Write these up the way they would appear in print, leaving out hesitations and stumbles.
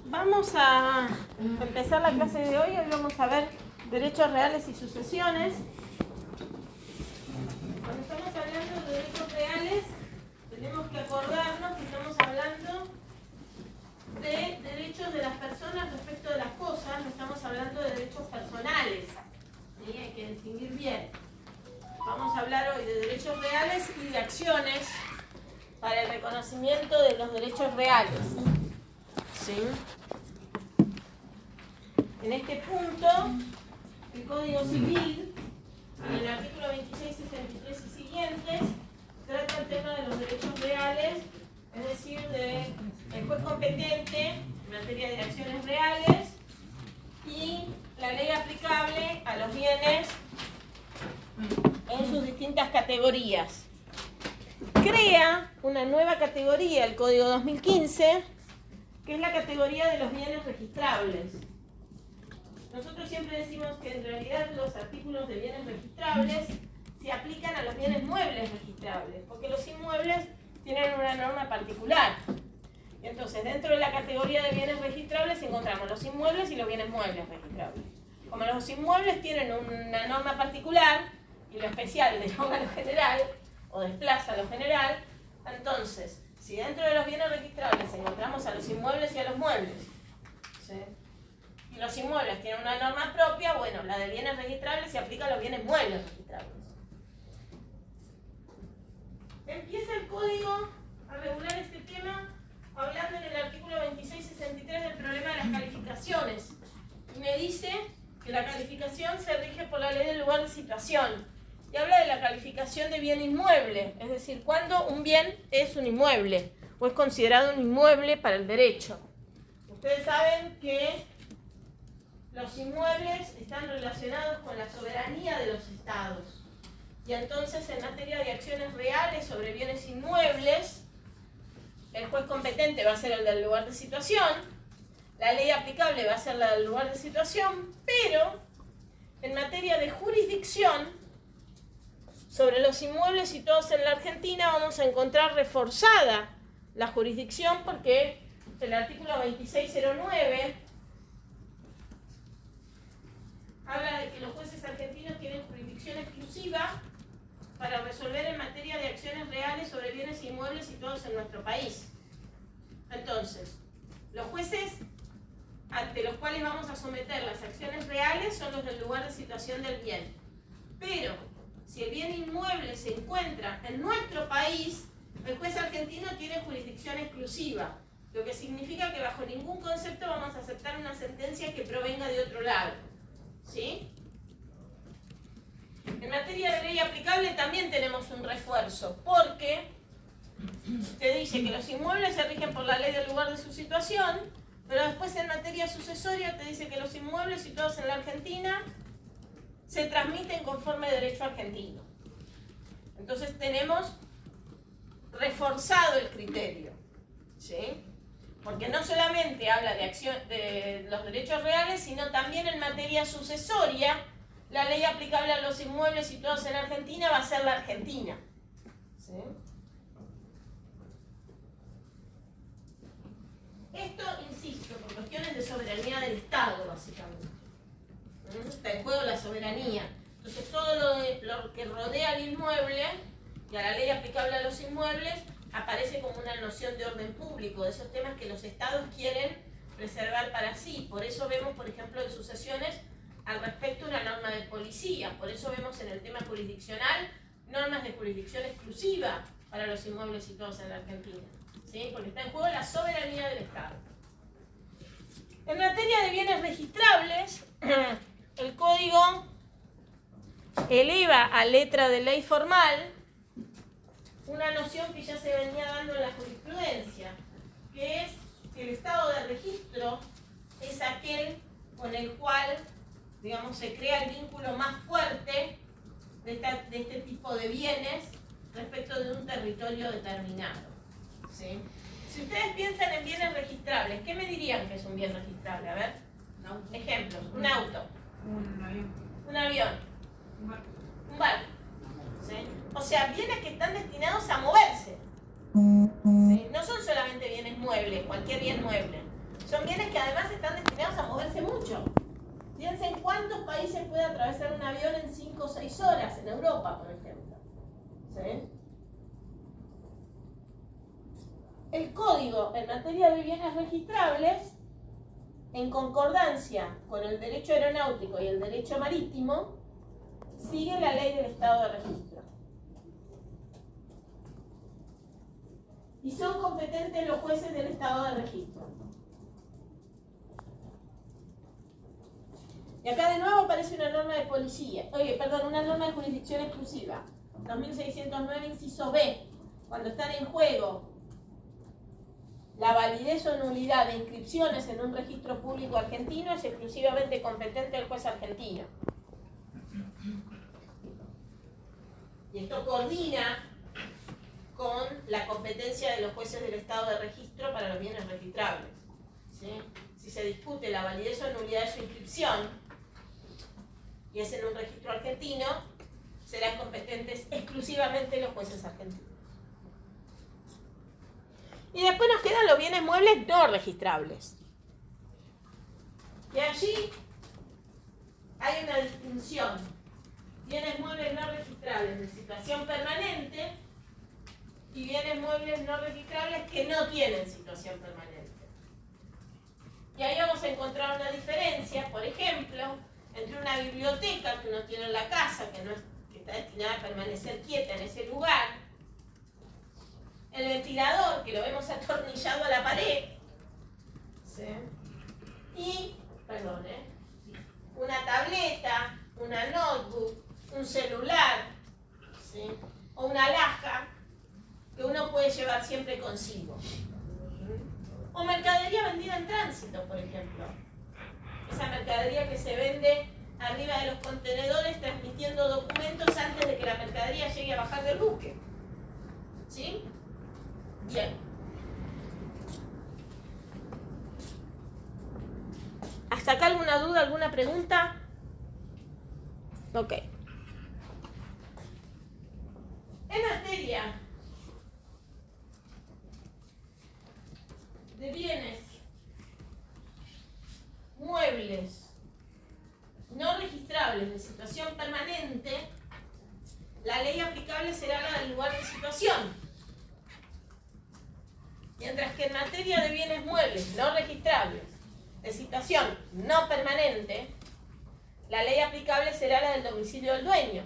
Vamos a empezar la clase de hoy. Hoy vamos a ver derechos reales y sucesiones. Cuando estamos hablando de derechos reales, tenemos que acordarnos que estamos hablando de derechos de las personas respecto de las cosas, no estamos hablando de derechos personales. ¿Sí? Hay que distinguir bien. Vamos a hablar hoy de derechos reales y de acciones para el reconocimiento de los derechos reales. ¿Sí? En este punto, el Código Civil, en el artículo 26, 63 y siguientes, trata el tema de los derechos reales, es decir, del juez competente en materia de acciones reales y la ley aplicable a los bienes en sus distintas categorías. Crea una nueva categoría, el Código 2015, que es la categoría de los bienes registrables. Nosotros siempre decimos que en realidad los artículos de bienes registrables se aplican a los bienes muebles registrables, porque los inmuebles tienen una norma particular. Y entonces, dentro de la categoría de bienes registrables encontramos los inmuebles y los bienes muebles registrables. Como los inmuebles tienen una norma particular y lo especial deroga a lo general o desplaza a lo general, entonces, si dentro de los bienes registrables encontramos a los inmuebles y a los muebles, ¿sí? Y los inmuebles tienen una norma propia, bueno, la de bienes registrables se aplica a los bienes muebles registrables. Empieza el código a regular este tema hablando en el artículo 2663 del problema de las calificaciones. Y me dice que la calificación se rige por la ley del lugar de situación. Y habla de la calificación de bien inmueble, es decir, cuando un bien es un inmueble o es considerado un inmueble para el derecho. Ustedes saben que los inmuebles están relacionados con la soberanía de los estados. Y entonces, en materia de acciones reales sobre bienes inmuebles, el juez competente va a ser el del lugar de situación, la ley aplicable va a ser la del lugar de situación, pero en materia de jurisdicción, sobre los inmuebles situados en la Argentina vamos a encontrar reforzada la jurisdicción porque el artículo 2609 habla de que los jueces argentinos tienen jurisdicción exclusiva para resolver en materia de acciones reales sobre bienes inmuebles situados en nuestro país. Entonces, los jueces ante los cuales vamos a someter las acciones reales son los del lugar de situación del bien. Pero, si el bien inmueble se encuentra en nuestro país, el juez argentino tiene jurisdicción exclusiva, lo que significa que bajo ningún concepto vamos a aceptar una sentencia que provenga de otro lado. ¿Sí? En materia de ley aplicable también tenemos un refuerzo, porque te dice que los inmuebles se rigen por la ley del lugar de su situación, pero después en materia sucesoria te dice que los inmuebles situados en la Argentina se transmiten conforme derecho argentino. Entonces tenemos reforzado el criterio, ¿sí? Porque no solamente habla de acción de los derechos reales, sino también en materia sucesoria, la ley aplicable a los inmuebles situados en Argentina va a ser la Argentina. ¿Sí? Esto, insisto, por cuestiones de soberanía del Estado, básicamente. Está en juego la soberanía. Entonces todo lo que rodea al inmueble y a la ley aplicable a los inmuebles aparece como una noción de orden público, de esos temas que los estados quieren preservar para sí. Por eso vemos, por ejemplo, en sucesiones al respecto una norma de policía. Por eso vemos en el tema jurisdiccional normas de jurisdicción exclusiva para los inmuebles situados en la Argentina. ¿Sí? Porque está en juego la soberanía del Estado. En materia de bienes registrables, el código eleva a letra de ley formal una noción que ya se venía dando en la jurisprudencia, que es que el estado de registro es aquel con el cual, digamos, se crea el vínculo más fuerte de este tipo de bienes respecto de un territorio determinado. ¿Sí? Si ustedes piensan en bienes registrables, ¿qué me dirían que es un bien registrable? A ver, ejemplos, un auto, un avión, un barco. ¿Sí? O sea, bienes que están destinados a moverse. ¿Sí? No son solamente bienes muebles, cualquier bien mueble. Son bienes que además están destinados a moverse mucho. Piensen cuántos países puede atravesar un avión en 5 o 6 horas en Europa, por ejemplo. ¿Sí? El código en materia de bienes registrables, en concordancia con el derecho aeronáutico y el derecho marítimo, sigue la ley del estado de registro. Y son competentes los jueces del estado de registro. Y acá de nuevo aparece una norma de policía, una norma de jurisdicción exclusiva, 2609 inciso B, cuando están en juego la validez o nulidad de inscripciones en un registro público argentino, es exclusivamente competente el juez argentino. Y esto coordina con la competencia de los jueces del estado de registro para los bienes registrables. ¿Sí? Si se discute la validez o nulidad de su inscripción y es en un registro argentino, serán competentes exclusivamente los jueces argentinos. Y después nos quedan los bienes muebles no registrables. Y allí hay una distinción. Bienes muebles no registrables de situación permanente y bienes muebles no registrables que no tienen situación permanente. Y ahí vamos a encontrar una diferencia, por ejemplo, entre una biblioteca que uno tiene en la casa, que está destinada a permanecer quieta en ese lugar, el ventilador, que lo vemos atornillado a la pared, ¿sí? Y, una tableta, una notebook, un celular, ¿sí? O una alhaja que uno puede llevar siempre consigo. O mercadería vendida en tránsito, por ejemplo. Esa mercadería que se vende arriba de los contenedores transmitiendo documentos antes de que la mercadería llegue a bajar del buque. ¿Sí? Bien. ¿Hasta acá alguna duda, alguna pregunta? Ok. En materia de bienes muebles no registrables de situación permanente, la ley aplicable será la del lugar de situación. Mientras que en materia de bienes muebles no registrables de situación no permanente, la ley aplicable será la del domicilio del dueño.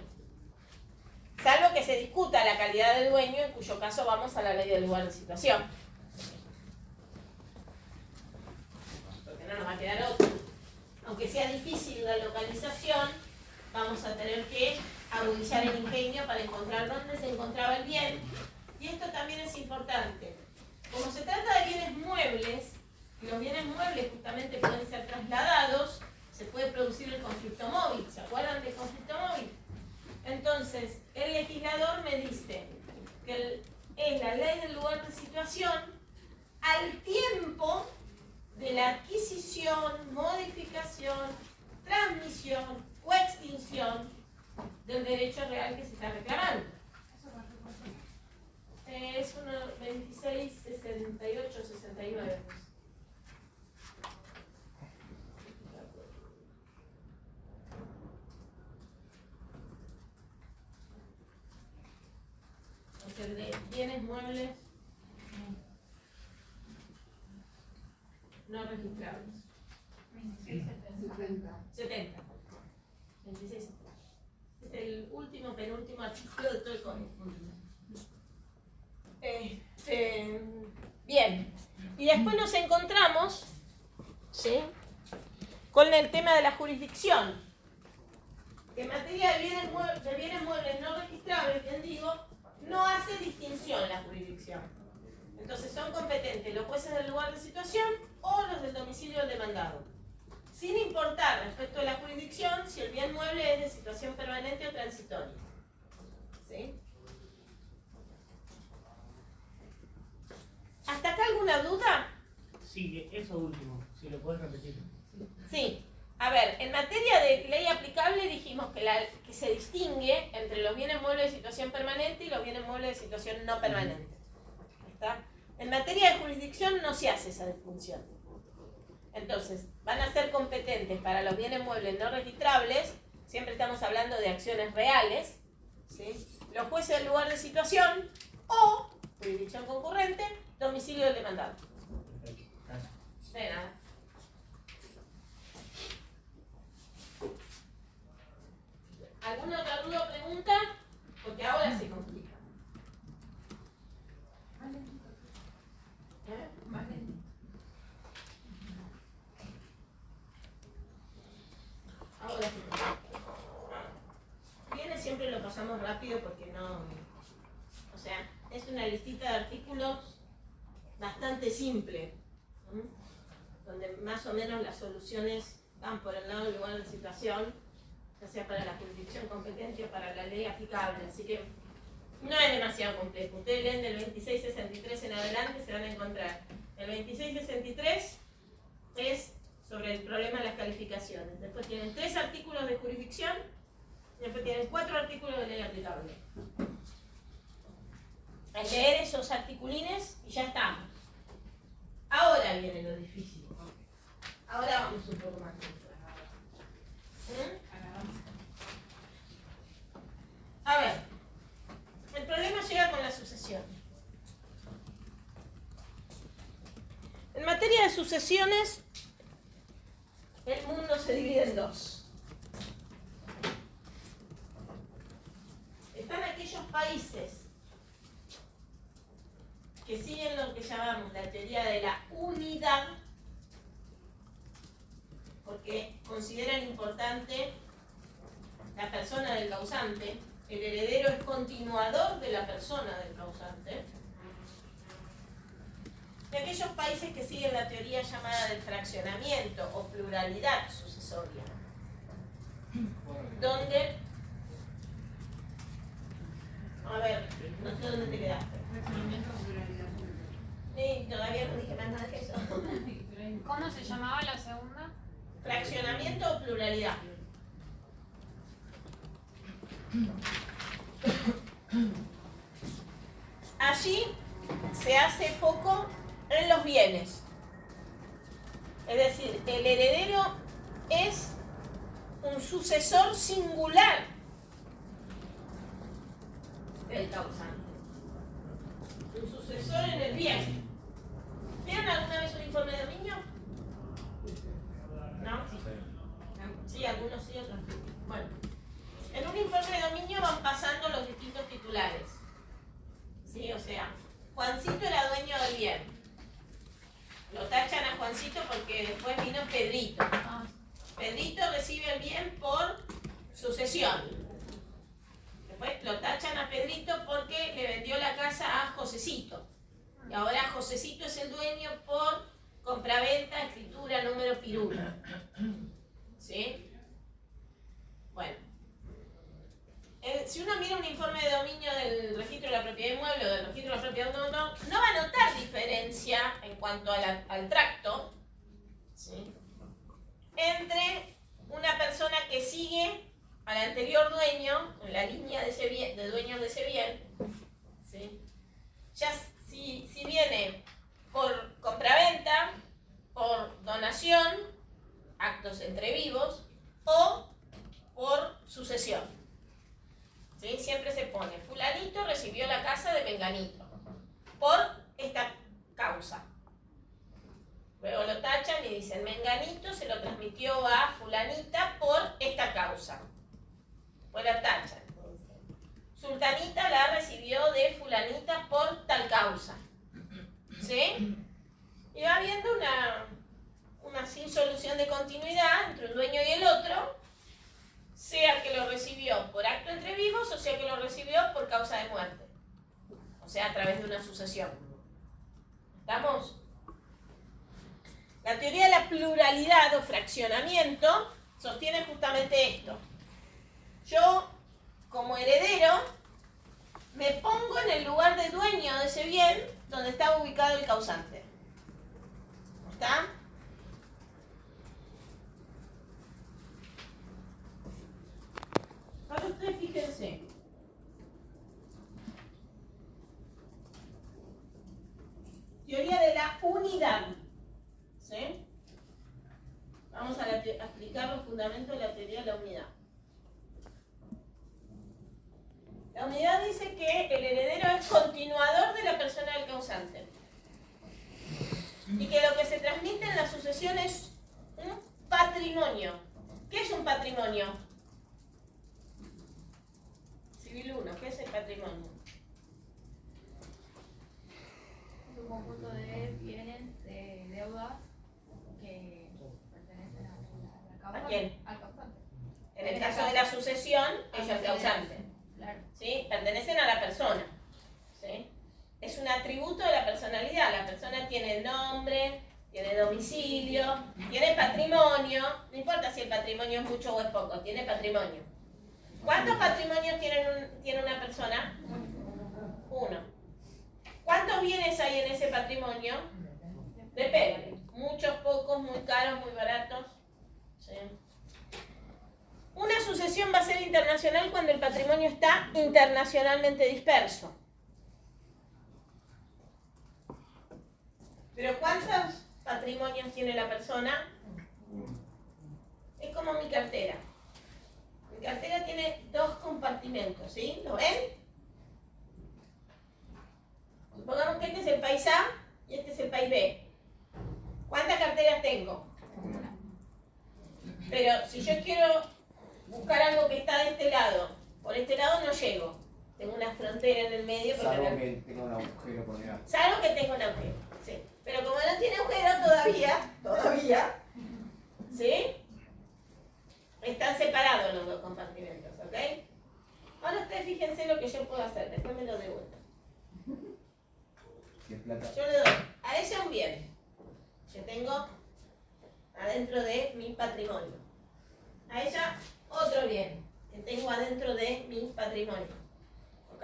Salvo que se discuta la calidad del dueño, en cuyo caso vamos a la ley del lugar de situación. Porque no nos va a quedar otra. Aunque sea difícil la localización, vamos a tener que agudizar el ingenio para encontrar dónde se encontraba el bien. Y esto también es importante. Como se trata de bienes muebles, y los bienes muebles justamente pueden ser trasladados, se puede producir el conflicto móvil. ¿Se acuerdan del conflicto móvil? Entonces, el legislador me dice que es la ley del lugar de situación al tiempo de la adquisición, modificación, transmisión o extinción del derecho real que se está reclamando. Es 26, 68, 69. De bienes muebles no registrables. 70. 26. Es el penúltimo artículo de todo el código. Bien. Y después nos encontramos, ¿sí?, con el tema de la jurisdicción. Que en materia de bienes muebles no registrables, bien digo, no hace distinción la jurisdicción. Entonces son competentes los jueces del lugar de situación o los del domicilio del demandado, sin importar respecto de la jurisdicción si el bien mueble es de situación permanente o transitoria. ¿Sí? ¿Hasta acá alguna duda? Sí, eso último, si lo podés repetir. Sí. A ver, en materia de ley aplicable dijimos que se distingue entre los bienes muebles de situación permanente y los bienes muebles de situación no permanente. ¿Está? En materia de jurisdicción no se hace esa distinción. Entonces, van a ser competentes para los bienes muebles no registrables, siempre estamos hablando de acciones reales, ¿sí? Los jueces del lugar de situación o, jurisdicción concurrente, domicilio del demandado. Perfecto. Gracias. De nada. ¿Alguna otra duda o pregunta? Porque ahora se complica. ¿Eh? Ahora se complica. Viene siempre lo pasamos rápido porque no... O sea, es una listita de artículos bastante simple, ¿sí? Donde más o menos las soluciones van por el lado del lugar de situación, ya sea para la jurisdicción competente o para la ley aplicable, así que no es demasiado complejo. Ustedes leen del 2663 en adelante, se van a encontrar. El 2663 es sobre el problema de las calificaciones. Después tienen 3 artículos de jurisdicción, y después tienen 4 artículos de ley aplicable. Hay que leer esos articulines y ya estamos. Ahora viene lo difícil. Ahora vamos un poco más. A ver, el problema llega con la sucesión. En materia de sucesiones, el mundo se divide en dos. Están aquellos países que siguen lo que llamamos la teoría de la unidad, porque consideran importante la persona del causante, el heredero es continuador de la persona del causante. De aquellos países que siguen la teoría llamada del fraccionamiento o pluralidad sucesoria, donde, a ver, no sé dónde te quedaste. Fraccionamiento o pluralidad. Sí, todavía no dije más nada que eso. ¿Cómo se llamaba la segunda? Fraccionamiento o pluralidad. Allí se hace foco en los bienes. Es decir, el heredero es un sucesor singular del causante. Un sucesor en el bien. ¿Vieron alguna vez un informe de dominio? ¿No? Sí, algunos sí, otros no. Bueno, en un informe de dominio van pasando los distintos titulares. ¿Sí? O sea, Juancito era dueño del bien. Lo tachan a Juancito porque después vino Pedrito. Pedrito recibe el bien por sucesión. Después lo tachan a Pedrito porque le vendió la casa a Josecito. Y ahora Josecito es el dueño por compraventa, escritura, número, pirula. ¿Sí? Bueno. Si uno mira un informe de dominio del registro de la propiedad inmueble o del registro de la propiedad no va a notar diferencia en cuanto al tracto, ¿sí?, entre una persona que sigue al anterior dueño, en la línea de ese bien, de dueños de ese bien, ¿sí?, ya si viene por compraventa, por donación, actos entre vivos, o por sucesión. ¿Sí? Siempre se pone, fulanito recibió la casa de menganito por esta causa. Luego lo tachan y dicen, menganito se lo transmitió a fulanita por esta causa. Pues la tachan. Sultanita la recibió de fulanita por tal causa. ¿Sí? Y va habiendo una sin solución de continuidad entre un dueño y el otro, sea que lo recibió por acto entre vivos o sea que lo recibió por causa de muerte. O sea, a través de una sucesión. ¿Estamos? La teoría de la pluralidad o fraccionamiento sostiene justamente esto. Yo, como heredero, me pongo en el lugar de dueño de ese bien donde está ubicado el causante. ¿Está? Ahora ustedes fíjense. Teoría de la unidad. ¿Sí? explicar los fundamentos de la teoría de la unidad. La unidad dice que el heredero es continuador de la persona del causante. Y que lo que se transmite en la sucesión es un patrimonio. ¿Qué es un patrimonio? Civil 1, ¿qué es el patrimonio? Es un conjunto de bienes, de deudas que pertenecen al causante. ¿A quién? Al causante. En el caso de la sucesión, es el causante. Claro. ¿Sí? Pertenecen a la persona. ¿Sí? Es un atributo de la personalidad. La persona tiene nombre, tiene domicilio, tiene patrimonio. No importa si el patrimonio es mucho o es poco, tiene patrimonio. ¿Cuántos patrimonios tiene una persona? Uno. ¿Cuántos bienes hay en ese patrimonio? Depende. Muchos, pocos, muy caros, muy baratos. ¿Sí? Una sucesión va a ser internacional cuando el patrimonio está internacionalmente disperso. Pero ¿cuántos patrimonios tiene la persona? Es como mi cartera. Mi cartera tiene 2 compartimentos, ¿sí? ¿Lo ven? Supongamos que este es el país A y este es el país B. ¿Cuántas carteras tengo? Pero si yo quiero buscar algo que está de este lado, por este lado no llego. Tengo una frontera en el medio. Salvo que tenga un agujero por debajo. Salvo que tenga un agujero, sí. Pero como no tiene agujero todavía, ¿sí? Están separados los 2 compartimentos, ¿ok? Ahora ustedes fíjense lo que yo puedo hacer, después me lo devuelvo. Si es plata. Yo le doy a ella un bien que tengo adentro de mi patrimonio. A ella otro bien que tengo adentro de mi patrimonio. ¿Ok?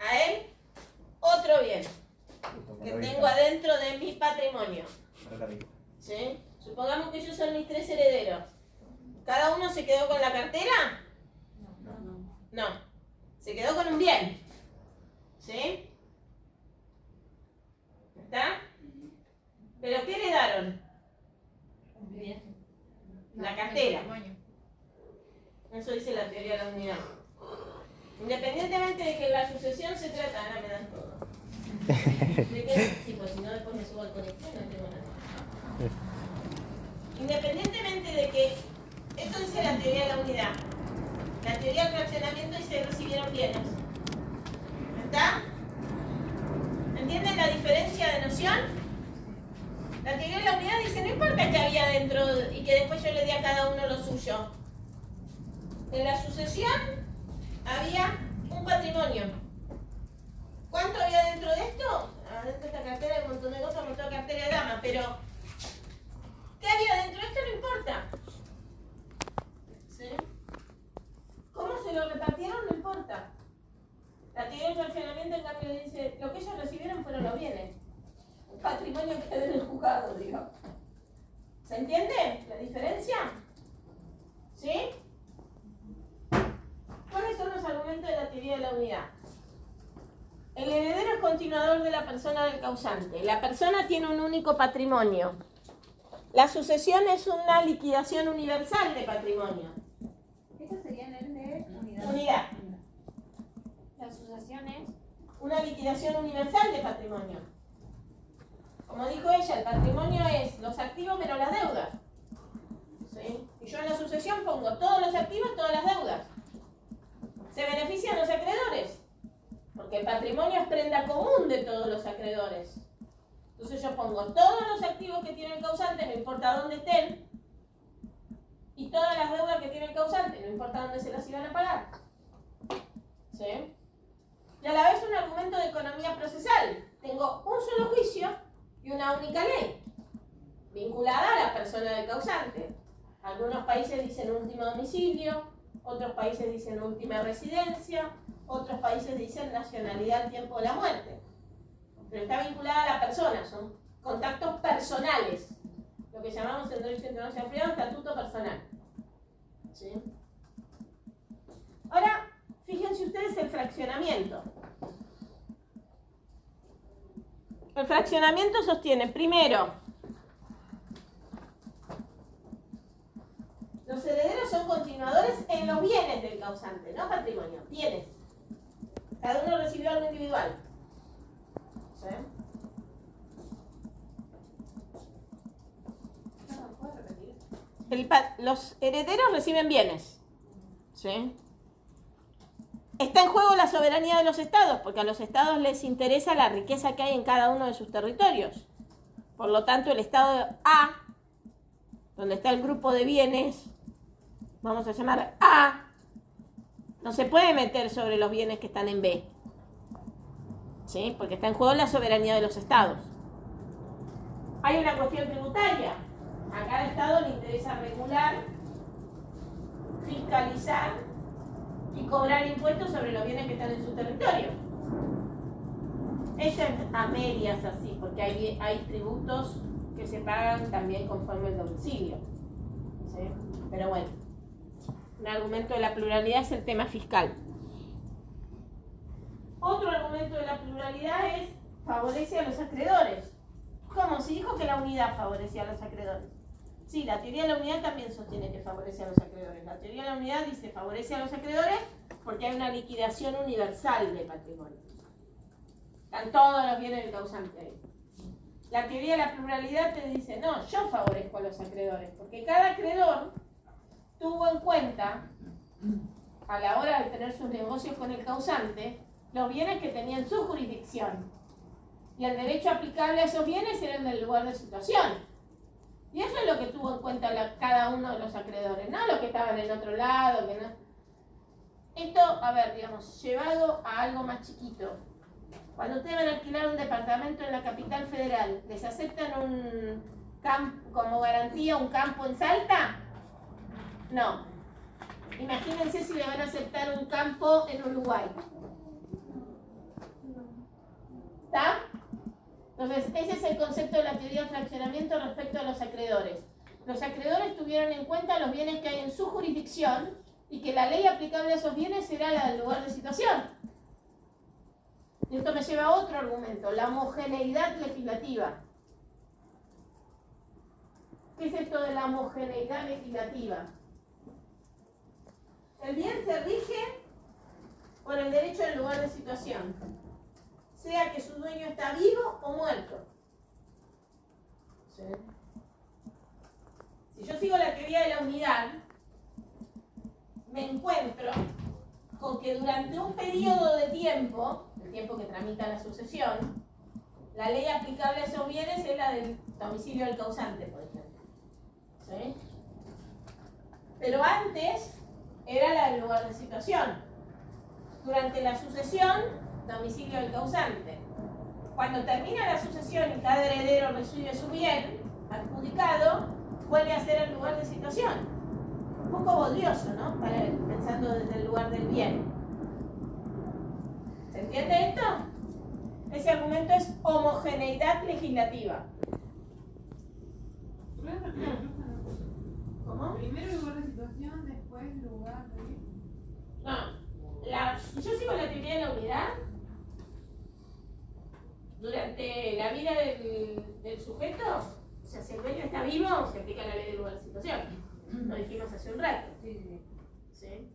A él otro bien que tengo adentro de mi patrimonio. ¿Sí? Supongamos que ellos son mis 3 herederos. ¿Cada uno se quedó con la cartera? No. Se quedó con un bien. ¿Sí? ¿Está? ¿Pero qué heredaron? La cartera. Eso dice la teoría de la unidad. Independientemente de que la sucesión se trata... Ahora me dan todo. ¿De qué? Sí, pues si no después me subo al colectivo y no tengo nada. Independientemente de que... Eso dice la teoría de la unidad. La teoría del fraccionamiento dice que recibieron bienes. ¿Está? ¿Entienden la diferencia de noción? La teoría de la unidad dice, no importa que había dentro y que después yo le di a cada uno lo suyo. En la sucesión había un patrimonio. ¿Cuánto había dentro de esto? Dentro de esta cartera hay un montón de cosas, un montón de cartera de damas, pero ¿qué había dentro de esto? No importa. ¿Sí? ¿Cómo se lo repartieron? No importa. La teoría del fraccionamiento, en cambio, dice, lo que ellos recibieron fueron los bienes. El patrimonio que quedó en el juzgado, digo. ¿Se entiende la diferencia? ¿Sí? ¿Cuáles son los argumentos de la teoría de la unidad? El heredero es continuador de la persona del causante. La persona tiene un único patrimonio. La sucesión es una liquidación universal de patrimonio. Estos serían el de unidad. Unidad. La sucesión es Una liquidación universal de patrimonio. Como dijo ella, el patrimonio es los activos menos las deudas. ¿Sí? Y yo en la sucesión pongo todos los activos y todas las deudas. Se benefician los acreedores, porque el patrimonio es prenda común de todos los acreedores. Entonces yo pongo todos los activos que tiene el causante, no importa dónde estén, y todas las deudas que tiene el causante, no importa dónde se las iban a pagar. ¿Sí? Y a la vez un argumento de economía procesal. Tengo un solo juicio y una única ley, vinculada a la persona del causante. Algunos países dicen último domicilio, otros países dicen última residencia, otros países dicen nacionalidad al tiempo de la muerte. Pero está vinculada a la persona, son contactos personales, lo que llamamos en derecho internacional privado estatuto personal. ¿Sí? Ahora, fíjense ustedes el fraccionamiento. El fraccionamiento sostiene, primero, bienes del causante, no patrimonio, bienes. Cada uno recibió algo individual. ¿Sí? ¿Puedes repetir? Los herederos reciben bienes. ¿Sí? Está en juego la soberanía de los estados, porque a los estados les interesa la riqueza que hay en cada uno de sus territorios. Por lo tanto, el estado A, donde está el grupo de bienes, vamos a llamar A, no se puede meter sobre los bienes que están en B. ¿Sí? Porque está en juego la soberanía de los estados. Hay una cuestión tributaria. A cada estado le interesa regular, fiscalizar y cobrar impuestos sobre los bienes que están en su territorio. Esto es a medias así, porque hay tributos que se pagan también conforme el domicilio. ¿Sí? Pero bueno, un argumento de la pluralidad es el tema fiscal. Otro argumento de la pluralidad es favorece a los acreedores. ¿Cómo? Se dijo que la unidad favorecía a los acreedores. Sí, la teoría de la unidad también sostiene que favorece a los acreedores. La teoría de la unidad dice favorece a los acreedores porque hay una liquidación universal de patrimonio. Están todos los bienes del causante ahí. La teoría de la pluralidad te dice, no, yo favorezco a los acreedores, porque cada acreedor tuvo en cuenta, a la hora de tener sus negocios con el causante, los bienes que tenía en su jurisdicción. Y el derecho aplicable a esos bienes era en el lugar de situación. Y eso es lo que tuvo en cuenta cada uno de los acreedores, no los que estaban en otro lado, que no. Esto, a ver, digamos, llevado a algo más chiquito. Cuando ustedes van a alquilar un departamento en la capital federal, ¿les aceptan como garantía un campo en Salta? No. Imagínense si le van a aceptar un campo en Uruguay. ¿Está? Entonces, ese es el concepto de la teoría del fraccionamiento respecto a los acreedores. Los acreedores tuvieron en cuenta los bienes que hay en su jurisdicción y que la ley aplicable a esos bienes será la del lugar de situación. Y esto me lleva a otro argumento, la homogeneidad legislativa. ¿Qué es esto de la homogeneidad legislativa? El bien se rige por el derecho del lugar de situación, sea que su dueño está vivo o muerto. ¿Sí? Si yo sigo la teoría de la unidad, me encuentro con que durante un periodo de tiempo, el tiempo que tramita la sucesión, la ley aplicable a esos bienes es la del domicilio del causante, por ejemplo. ¿Sí? Pero antes era la del lugar de situación. Durante la sucesión, domicilio del causante. Cuando termina la sucesión y cada heredero recibe su bien adjudicado, vuelve a ser el lugar de situación. Un poco bodrioso, ¿no? Pensando desde el lugar del bien. ¿Se entiende esto? Ese argumento es homogeneidad legislativa. ¿Cómo? Primero lugar de situación, después lugar de... No, si yo sigo la teoría de la unidad, durante la vida del sujeto, o sea, si el dueño está vivo, se aplica la ley del lugar de situación. Lo dijimos hace un rato. ¿Sí?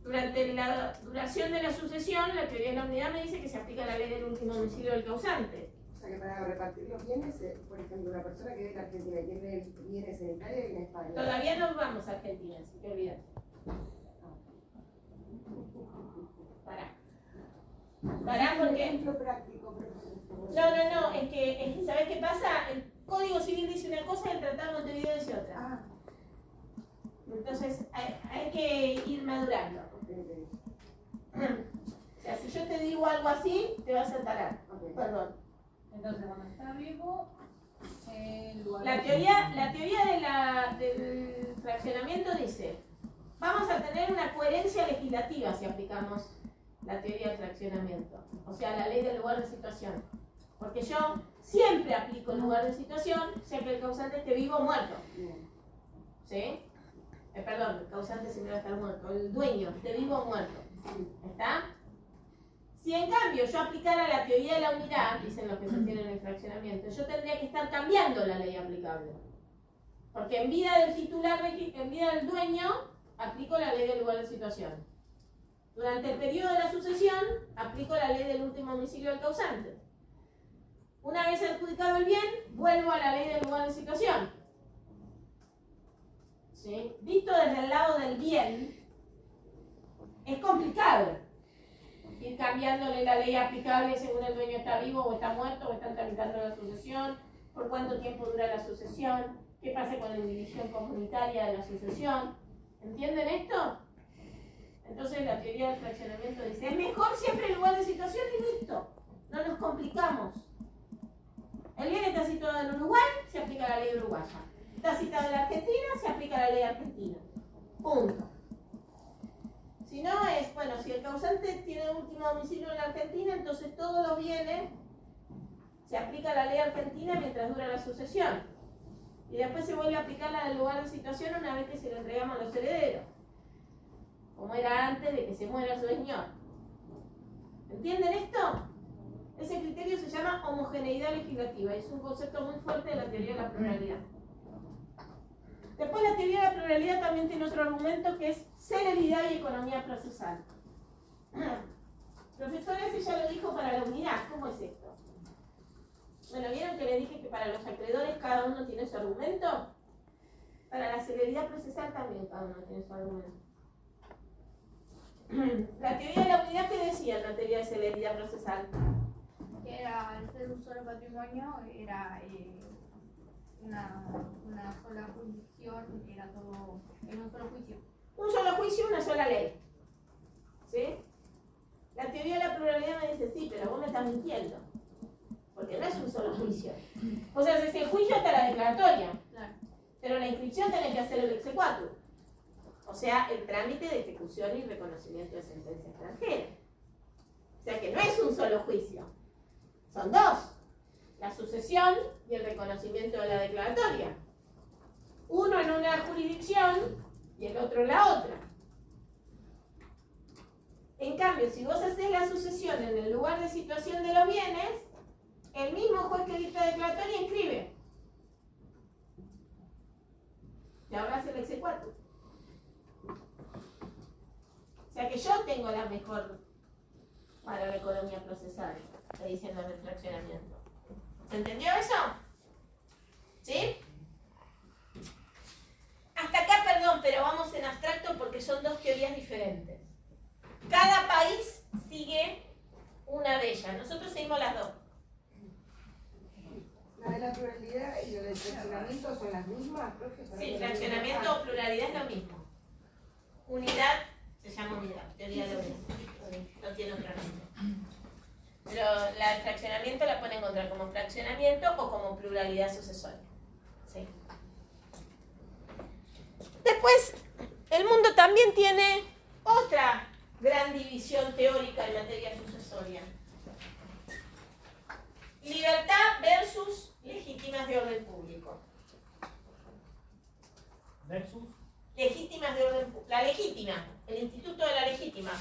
Durante la duración de la sucesión, la teoría de la unidad me dice que se aplica la ley del último domicilio del causante. O sea que para repartir los bienes, por ejemplo, una persona que vive en Argentina y tiene bienes en Italia y en España. Todavía no vamos a Argentina, así que olvídate. Pará porque... Ejemplo práctico. No, es que ¿sabés qué pasa? El Código Civil dice una cosa y el Tratado de Montevideo dice otra. Entonces hay que ir madurando. O sea, si yo te digo algo así, te vas a tarar. Perdón. Entonces, cuando está vivo, lugar La teoría del fraccionamiento dice, vamos a tener una coherencia legislativa si aplicamos la teoría del fraccionamiento, o sea, la ley del lugar de situación. Porque yo siempre aplico el lugar de situación, sea que el causante esté vivo o muerto. ¿Sí? Perdón, el causante siempre va a estar muerto, el dueño esté vivo o muerto. ¿Está? Si en cambio yo aplicara la teoría de la unidad, dicen los que sostienen el fraccionamiento, yo tendría que estar cambiando la ley aplicable. Porque en vida del titular, en vida del dueño, aplico la ley del lugar de situación. Durante el periodo de la sucesión, aplico la ley del último domicilio del causante. Una vez adjudicado el bien, vuelvo a la ley del lugar de situación. ¿Sí? Visto desde el lado del bien, es complicado ir cambiándole la ley aplicable según el dueño está vivo o está muerto o están tramitando la sucesión, por cuánto tiempo dura la sucesión, qué pasa con la división comunitaria de la sucesión. ¿Entienden esto? Entonces la teoría del fraccionamiento dice, es mejor siempre el lugar de situación y listo, no nos complicamos. El bien está situado en Uruguay, se aplica la ley uruguaya. Está situado en la Argentina, se aplica la ley argentina. Punto. Si no es, bueno, si el causante tiene último domicilio en la Argentina, entonces todos los bienes se aplica la ley argentina mientras dura la sucesión. Y después se vuelve a aplicar la del lugar de situación una vez que se lo entregamos a los herederos. Como era antes de que se muera su señor. ¿Entienden esto? Ese criterio se llama homogeneidad legislativa. Es un concepto muy fuerte de la teoría de la pluralidad. Después la teoría de la pluralidad también tiene otro argumento que es celeridad y economía procesal. Profesor, ese ya lo dijo para la unidad. ¿Cómo es esto? Bueno, ¿vieron que le dije que para los acreedores cada uno tiene su argumento? Para la celeridad procesal también cada uno tiene su argumento. La teoría de la unidad, ¿qué decía en la teoría de celeridad procesal? Que era, al ser un solo patrimonio, era una sola jurisdicción, era todo en un solo juicio. Un solo juicio, una sola ley. ¿Sí? La teoría de la pluralidad me dice, sí, pero vos me estás mintiendo. Porque no es un solo juicio. O sea, si el juicio está la declaratoria, Claro. pero la inscripción tenés que hacer el exequatur. O sea, el trámite de ejecución y reconocimiento de sentencia extranjera. O sea que no es un solo juicio. Son dos. La sucesión y el reconocimiento de la declaratoria. Uno en una jurisdicción y el otro en la otra. En cambio, si vos haces la sucesión en el lugar de situación de los bienes, el mismo juez que dicta declaratoria inscribe. Y ahora hace el exequatur. O sea que yo tengo la mejor para la economía procesal, está diciendo el fraccionamiento. ¿Se entendió eso? ¿Sí? Hasta acá, perdón, pero vamos en abstracto porque son dos teorías diferentes. Cada país sigue una de ellas. Nosotros seguimos las dos. La de la pluralidad y la del fraccionamiento son las mismas, profe. Sí, fraccionamiento o pluralidad es lo mismo. Unidad se llama unidad, teoría de la unidad. No tiene otro nombre. Pero la del fraccionamiento la pueden encontrar como fraccionamiento o como pluralidad sucesoria. ¿Sí? Después, el mundo también tiene otra gran división teórica en materia sucesoria. Libertad versus legítimas de orden público. Versus. Legítimas de orden público. La legítima, el instituto de la legítima,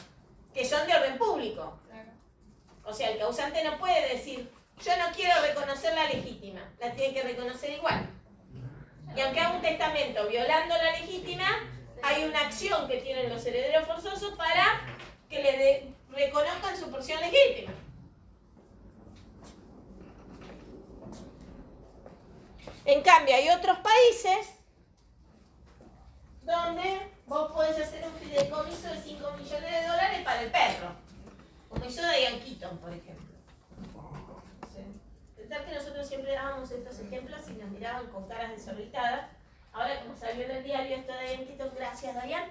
que son de orden público. Claro. O sea, el causante no puede decir, yo no quiero reconocer la legítima, la tiene que reconocer igual. Y aunque haga un testamento violando la legítima, hay una acción que tienen los herederos forzosos para que le reconozcan su porción legítima. En cambio, hay otros países donde vos podés hacer un fideicomiso de 5 millones de dólares para el perro. Como hizo Diane Keaton, por ejemplo. ¿Sí? Pensar que nosotros siempre dábamos estos ejemplos y nos miraban con caras desorbitadas. Ahora, como salió en el diario esto de Diane Keaton, gracias Diane,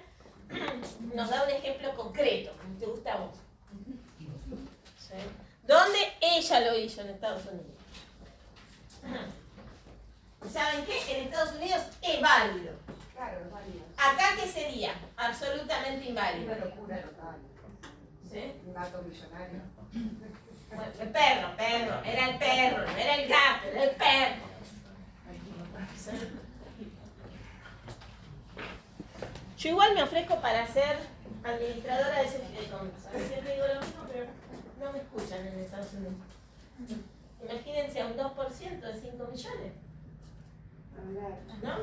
nos da un ejemplo concreto, como te gusta a vos. ¿Sí? Donde ella lo hizo en Estados Unidos. ¿Saben qué? En Estados Unidos es válido. Claro, es válido. Acá, ¿qué sería? Absolutamente inválido. Una locura total. ¿Sí? Un gato millonario. Bueno, el perro, era el perro, no era el gato, era el perro. ¿Sí? Yo igual me ofrezco para ser administradora de ese fideicomiso. Siempre digo lo mismo, pero no me escuchan en Estados Unidos. Imagínense a un 2% de 5 millones. Hablar. ¿No?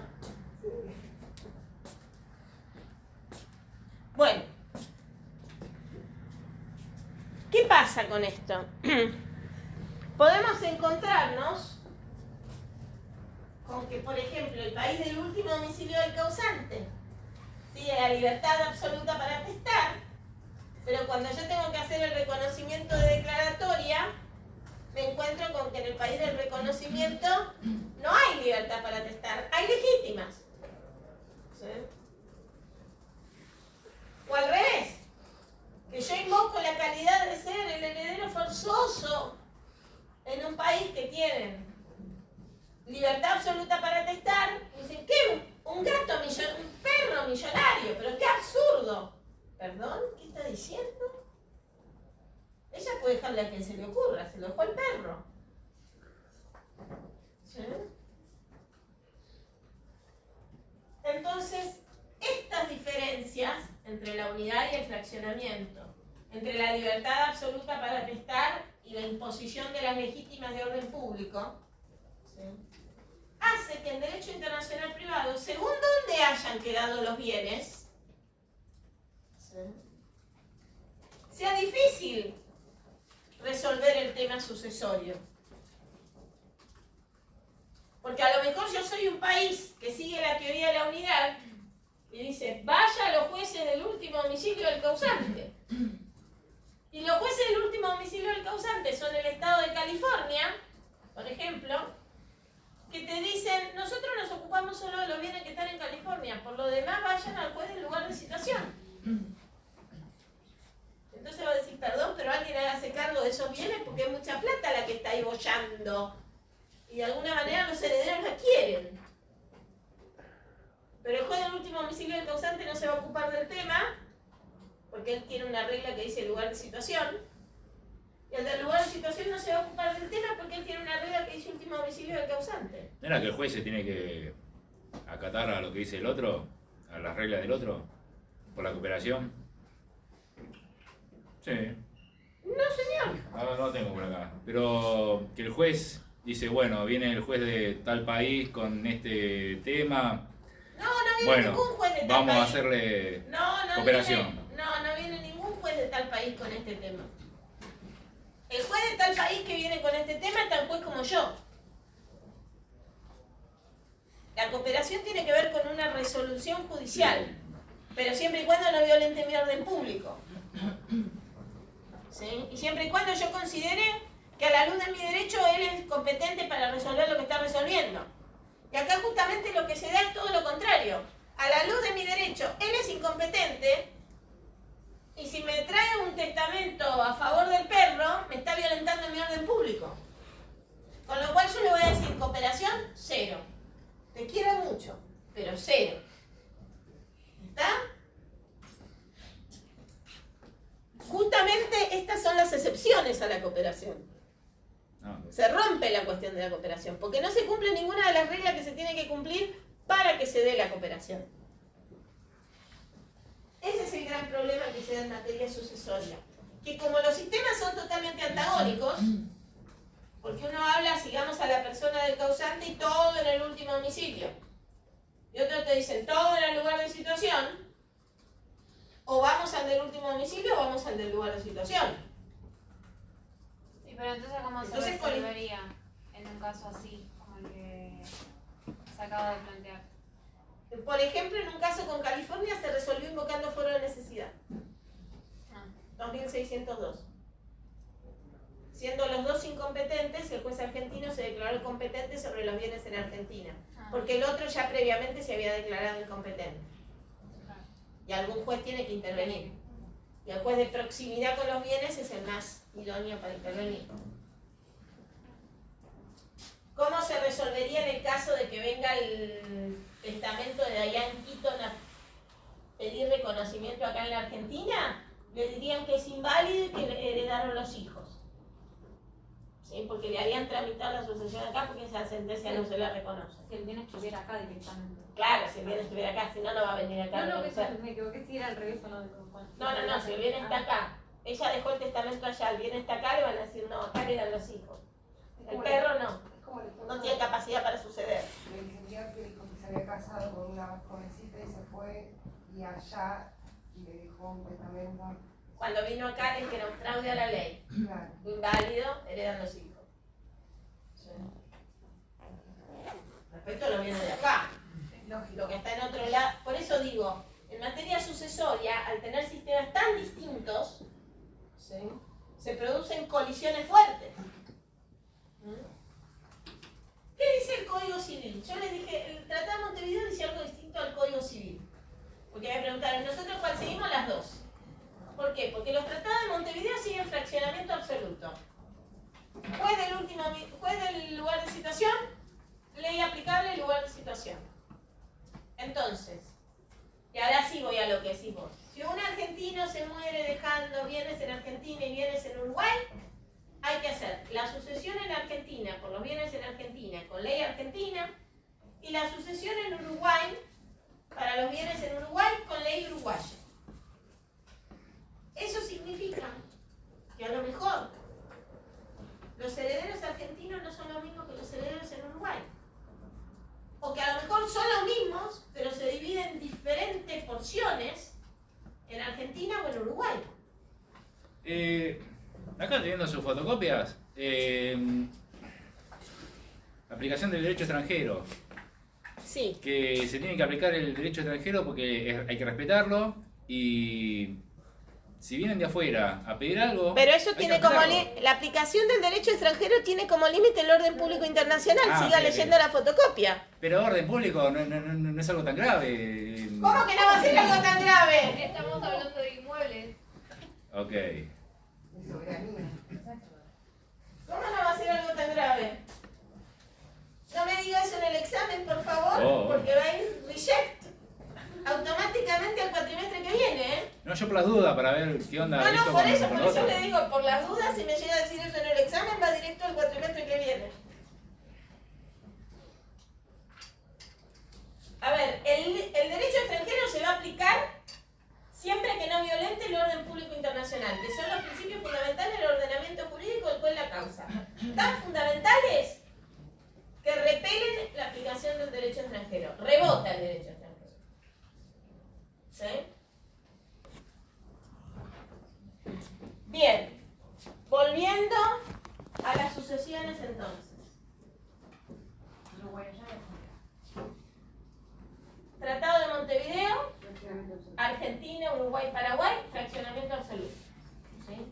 Sí. pasa con esto? Podemos encontrarnos con que, por ejemplo, el país del último domicilio del causante sigue la libertad absoluta para atestar, pero cuando yo tengo que hacer el reconocimiento de declaratoria, me encuentro con que en el país del reconocimiento no hay libertad para atestar, hay legítimas. ¿Sí? O al revés, que yo invoco la calidad de ser el heredero forzoso en un país que tienen libertad absoluta para atestar, y dicen, ¿qué? Un perro millonario, pero qué absurdo. ¿Perdón? ¿Qué está diciendo? Ella puede dejarle a quien se le ocurra, se lo dejó al perro. ¿Sí? Entonces, estas diferencias entre la unidad y el fraccionamiento, entre la libertad absoluta para atestar y la imposición de las legítimas de orden público, ¿sí?, hace que en derecho internacional privado, según donde hayan quedado los bienes, ¿sí?, sea difícil resolver el tema sucesorio. Porque a lo mejor yo soy un país que sigue la teoría de la unidad y dice, vaya a los jueces del último domicilio del causante. Y los jueces del último domicilio del causante son el estado de California, por ejemplo, que te dicen, nosotros nos ocupamos solo de los bienes que están en California, por lo demás vayan al juez del lugar de situación. Entonces va a decir, perdón, pero alguien hágase cargo de esos bienes porque es mucha plata la que está ahí bollando. Y de alguna manera los herederos la quieren. Pero el juez del último domicilio del causante no se va a ocupar del tema, porque él tiene una regla que dice lugar de situación. Y el del lugar de situación no se va a ocupar del tema porque él tiene una regla que dice último domicilio del causante. ¿No era que el juez se tiene que acatar a lo que dice el otro? ¿A las reglas del otro? ¿Por la cooperación? Sí. No, señor. No, no tengo por acá. Pero que el juez dice, bueno, viene el juez de tal país con este tema. No viene bueno, ningún juez de tal vamos país. A hacerle no cooperación. No viene ningún juez de tal país con este tema. El juez de tal país que viene con este tema es tan juez como yo. La cooperación tiene que ver con una resolución judicial, pero siempre y cuando no violente mi orden público. ¿Sí? Y siempre y cuando yo considere que a la luz de mi derecho él es competente para resolver lo que está resolviendo. Y acá justamente lo que se da es todo lo contrario. A la luz de mi derecho, él es incompetente, y si me trae un testamento a favor del perro, me está violentando mi orden público. Con lo cual yo le voy a decir, cooperación, cero. Te quiero mucho, pero cero. ¿Está? Justamente estas son las excepciones a la cooperación. Se rompe la cuestión de la cooperación, porque no se cumple ninguna de las reglas que se tiene que cumplir para que se dé la cooperación. Ese es el gran problema que se da en materia sucesoria. Que como los sistemas son totalmente antagónicos, porque uno habla, sigamos a la persona del causante y todo en el último domicilio. Y otros te dicen todo en el lugar de situación, o vamos al del último domicilio o vamos al del lugar de situación. Sí, pero entonces ¿cómo se resolvería en un caso así, como el que se acaba de plantear? Por ejemplo, en un caso con California se resolvió invocando foro de necesidad. 2602. Siendo los dos incompetentes, el juez argentino se declaró competente sobre los bienes en Argentina, porque el otro ya previamente se había declarado incompetente. Y algún juez tiene que intervenir. Y el juez de proximidad con los bienes es el más idóneo para intervenir. ¿Cómo se resolvería en el caso de que venga el testamento de Diane Keaton a pedir reconocimiento acá en la Argentina? Le dirían que es inválido y que le heredaron los hijos. ¿Sí? Porque le harían tramitar la sucesión acá porque esa sentencia no se la reconoce. Si el bien estuviera acá directamente. Claro, si el bien estuviera acá, si no, no va a venir acá. No, que me equivoqué si era al revés o no. No, si el bien está acá. Ella dejó el testamento allá, el bien está acá, le van a decir, no, acá le dan los hijos. El perro no. No tiene capacidad para suceder. El licenciado que dijo que se había casado con una jovencita y se fue y allá le dejó un testamento. Cuando vino acá es que era un fraude a la ley. Claro. Inválido, heredan los hijos. Sí. Respecto a lo viene de acá. Lo que está en otro lado. Por eso digo, en materia sucesoria, al tener sistemas tan distintos, ¿sí?, se producen colisiones fuertes. ¿Qué dice el Código Civil? Yo les dije, el Tratado de Montevideo dice algo distinto al Código Civil. Porque me preguntaron, ¿nosotros cuál seguimos? Las dos. ¿Por qué? Porque los tratados de Montevideo siguen fraccionamiento absoluto. Juez del lugar de situación, ley aplicable, lugar de situación. Entonces, y ahora sí voy a lo que decís vos. Si un argentino se muere dejando bienes en Argentina y bienes en Uruguay, hay que hacer la sucesión en Argentina por los bienes en Argentina con ley argentina y la sucesión en Uruguay para los bienes en Uruguay con ley uruguaya. Eso significa que a lo mejor los herederos argentinos no son los mismos que los herederos en Uruguay. O que a lo mejor son los mismos, pero se dividen en diferentes porciones en Argentina o en Uruguay. Acá estoy viendo sus fotocopias. Aplicación del derecho extranjero. Sí. Que se tiene que aplicar el derecho extranjero porque hay que respetarlo y si vienen de afuera a pedir algo... Pero eso hay tiene que como... respetarlo. La aplicación del derecho extranjero tiene como límite el orden público internacional. Siga ok, leyendo ok. la fotocopia. Pero orden público no es algo tan grave. ¿Cómo que no va a ser algo tan grave? Estamos hablando de inmuebles. Ok. De soberanía. ¿Cómo no va a ser algo tan grave? No me diga eso en el examen, por favor, Oh. porque va a ir reject automáticamente al cuatrimestre que viene, ¿eh? No, yo por las dudas para ver qué onda No, esto no, por con eso, lo por eso otro. le digo, por las dudas, si me llega a decir eso en el examen, va directo al cuatrimestre que viene. A ver, el derecho extranjero se va a aplicar siempre que no violente el orden público internacional, que son los principios fundamentales del ordenamiento jurídico del cual la causa. Tan fundamentales que repelen la aplicación del derecho extranjero, rebota el derecho extranjero. ¿Sí? Bien, volviendo a las sucesiones entonces. Tratado de Montevideo, Argentina, Uruguay, Paraguay, fraccionamiento absoluto. ¿Sí?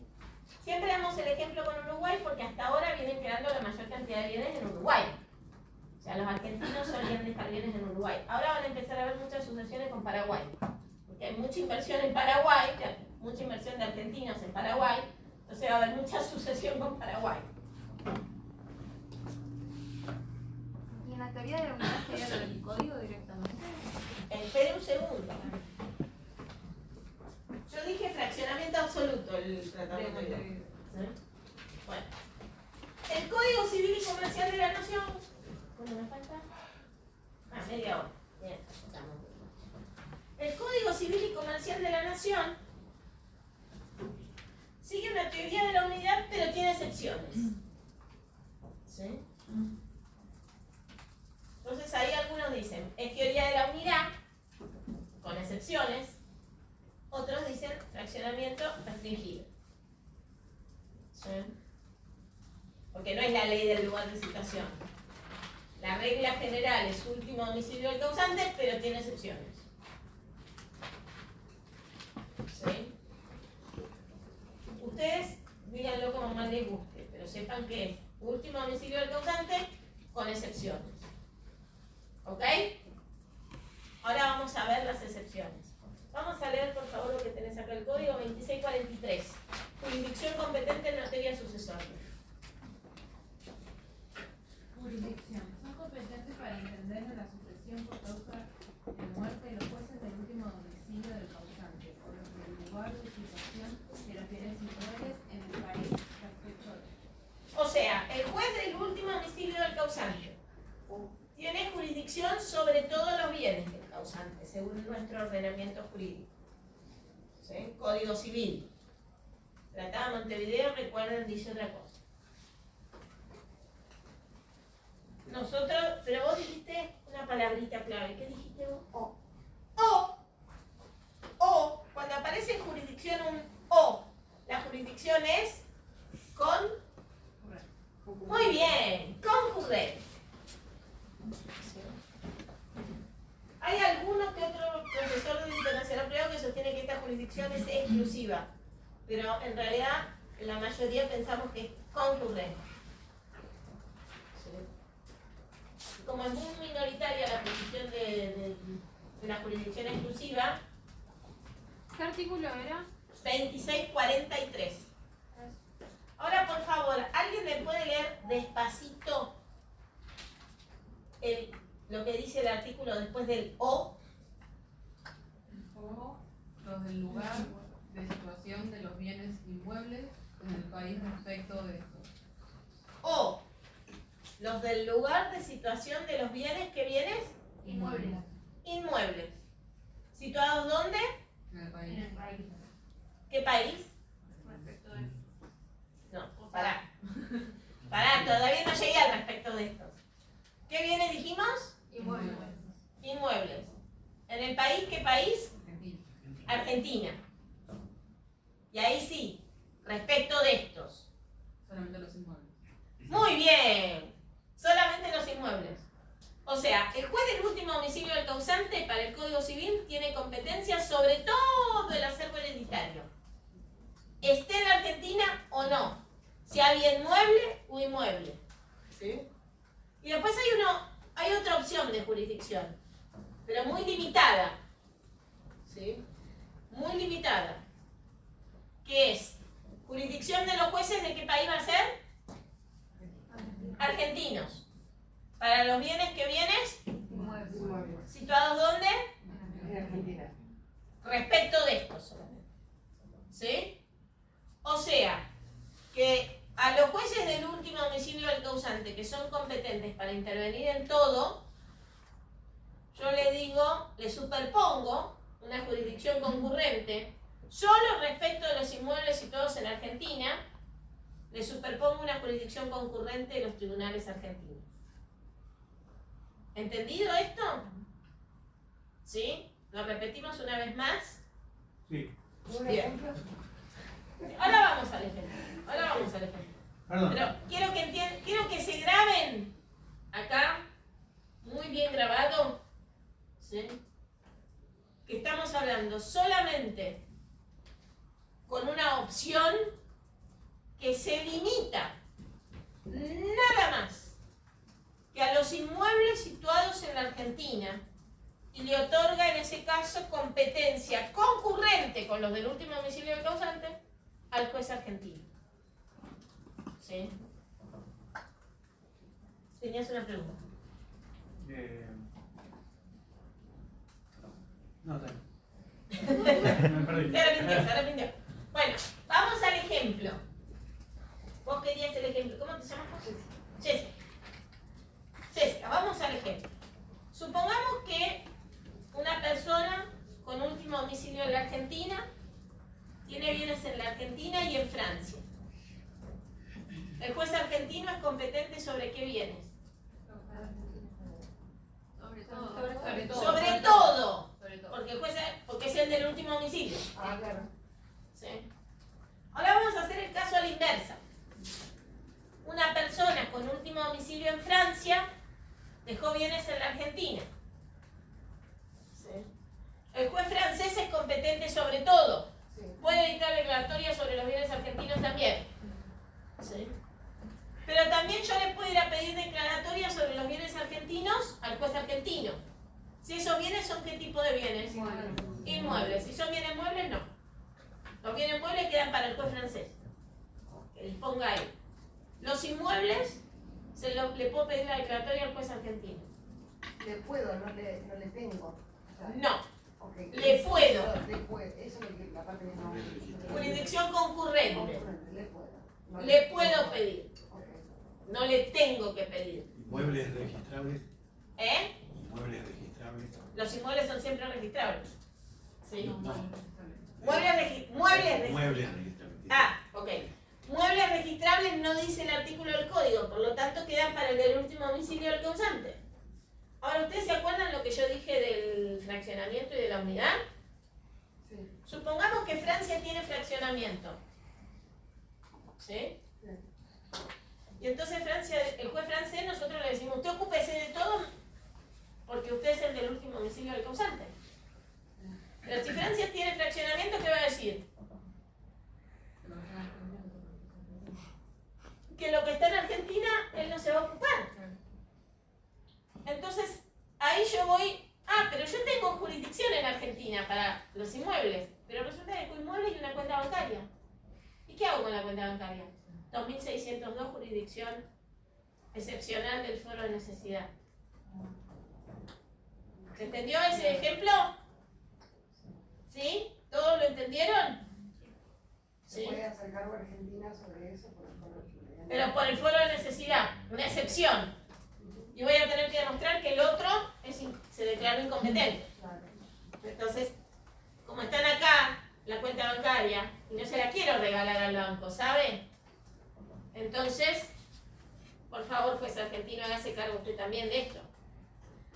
Siempre damos el ejemplo con Uruguay porque hasta ahora vienen quedando la mayor cantidad de bienes en Uruguay. O sea, los argentinos solían dejar bienes en Uruguay. Ahora van a empezar a haber muchas sucesiones con Paraguay. Porque hay mucha inversión en Paraguay, mucha inversión de argentinos en Paraguay. Entonces va a haber mucha sucesión con Paraguay. ¿Y en la teoría de la unidad sería lo del código directamente? Espere un segundo. Yo dije fraccionamiento absoluto el tratado de Montevideo. ¿Sí? Bueno. El Código Civil y Comercial de la Nación. ¿Cuánto me falta? Media hora. Bien, estamos. El Código Civil y Comercial de la Nación sigue una teoría de la unidad, pero tiene excepciones. ¿Sí? Entonces ahí algunos dicen, es teoría de la unidad, con excepciones. Otros dicen fraccionamiento restringido. ¿Sí? Porque no es la ley del lugar de citación. La regla general es último domicilio del causante, pero tiene excepciones. ¿Sí? Ustedes díganlo como más les guste, pero sepan que es último domicilio del causante con excepciones. ¿Ok? Ahora vamos a ver las excepciones. Vamos a leer por favor lo que tenés acá, el código 2643. Jurisdicción competente en materia sucesoria. Jurisdicción. Son competentes para entender en la sucesión por causa de muerte los jueces del último domicilio del causante, o los del lugar de situación de los bienes inmuebles en el país respecto de. O sea, el juez del último domicilio del causante tiene jurisdicción sobre todos los bienes del causante, según nuestro ordenamiento jurídico. ¿Sí? Código Civil. Tratado de Montevideo, recuerden, dice otra cosa. Nosotros, pero vos dijiste una palabrita clave. ¿Qué dijiste vos? O. Cuando aparece en jurisdicción un O jurisdicción es muy bien, concurrente. Hay alguno que otro profesor de internacional privado que sostiene que esta jurisdicción es exclusiva, pero en realidad la mayoría pensamos que es concurrente. ¿Sí? Como es muy minoritaria la posición de la jurisdicción exclusiva, ¿Qué artículo era? 2643. Ahora, por favor, ¿alguien me puede leer despacito lo que dice el artículo después del O? O los del lugar de situación de los bienes inmuebles en el país respecto de estos. O los del lugar de situación de los bienes, ¿qué bienes? Inmuebles. Inmuebles. ¿Situados dónde? En el país. ¿Qué país? Respecto de No, pará. Pará, todavía no llegué al respecto de estos. ¿Qué bienes dijimos? inmuebles. Inmuebles. ¿En el país qué país? Argentina. Argentina. Y ahí sí, respecto de estos. Solamente los inmuebles. Muy bien. Solamente los inmuebles. O sea, el juez del último domicilio del causante para el Código Civil tiene competencia sobre todo el acervo hereditario. Esté en la Argentina o no. Si había inmueble o inmueble. ¿Sí? Y después hay otra opción de jurisdicción, pero muy limitada. ¿Sí? Muy limitada. Que es jurisdicción de los jueces de qué país va a ser? Argentinos. Para los bienes, ¿qué bienes? Inmuebles. ¿Situados dónde? En Argentina. Respecto de estos solamente. ¿Sí? O sea, que a los jueces del último domicilio del causante, que son competentes para intervenir en todo, yo le digo, le superpongo una jurisdicción concurrente, solo respecto de los inmuebles situados en Argentina, le superpongo una jurisdicción concurrente de los tribunales argentinos. ¿Entendido esto? ¿Sí? ¿Lo repetimos una vez más? Sí. ¿Un Bien. ejemplo? Ahora vamos al ejemplo. Perdón. Pero quiero que se graben acá, muy bien grabado, ¿sí? Que estamos hablando solamente con una opción que se limita nada más que a los inmuebles situados en la Argentina y le otorga en ese caso competencia concurrente con los del último domicilio del causante al juez argentino. ¿Sí? ¿Tenías una pregunta? No, está bien. Me perdí. Se arrepintió. Bueno, vamos al ejemplo. Vos querías el ejemplo. ¿Cómo te llamas? Jessica. Jessica, vamos al ejemplo. Supongamos que una persona con último domicilio en la Argentina tiene bienes en la Argentina y en Francia. El juez argentino es competente sobre qué bienes. Sobre todo. Porque el juez porque es el del último domicilio. Ah, claro. ¿Sí? Ahora vamos a hacer el caso a la inversa. Una persona con último domicilio en Francia dejó bienes en la Argentina. ¿Sí? El juez francés es competente sobre todo. Sí. Puede dictar declaratoria sobre los bienes argentinos también. ¿Sí? Pero también yo le puedo ir a pedir declaratoria sobre los bienes argentinos al juez argentino. Si esos bienes son qué tipo de bienes? Inmuebles. Si son bienes muebles, no. Los bienes muebles quedan para el juez francés. Que disponga ahí. Los inmuebles le puedo pedir la declaratoria al juez argentino. Le puedo, no le tengo. O sea, No. okay. Le puedo. Le puedo. Eso es la parte que no. Jurisdicción concurrente. Concurrente, le puedo. No Le puedo pedir. Okay. No le tengo que pedir. Inmuebles registrables. ¿Eh? Inmuebles registrables. Los inmuebles son siempre registrables. ¿Sí? No. Muebles registrables. Muebles registrables. Ah, ok. Muebles registrables no dice el artículo del código, por lo tanto quedan para el del último domicilio del causante. Ahora, ¿ustedes se acuerdan lo que yo dije del fraccionamiento y de la unidad? Sí. Supongamos que Francia tiene fraccionamiento. ¿Sí? Y entonces Francia, el juez francés, nosotros le decimos, usted ocúpese de todo porque usted es el del último domicilio del causante. Pero si Francia tiene fraccionamiento, ¿qué va a decir? Que lo que está en Argentina, él no se va a ocupar. Entonces, ahí yo voy, pero yo tengo jurisdicción en Argentina para los inmuebles, pero resulta que con inmuebles y una cuenta bancaria. ¿Y qué hago con la cuenta bancaria? 2602, jurisdicción excepcional del foro de necesidad. ¿Se entendió ese ejemplo? ¿Sí? ¿Todos lo entendieron? ¿Se puede hacer cargo Argentina sobre eso? Pero por el foro de necesidad, una excepción. Y voy a tener que demostrar que el otro se declaró incompetente. Entonces, como están acá la cuenta bancaria, y no se la quiero regalar al banco, ¿sabe? Entonces, por favor, juez argentino, hágase cargo usted también de esto.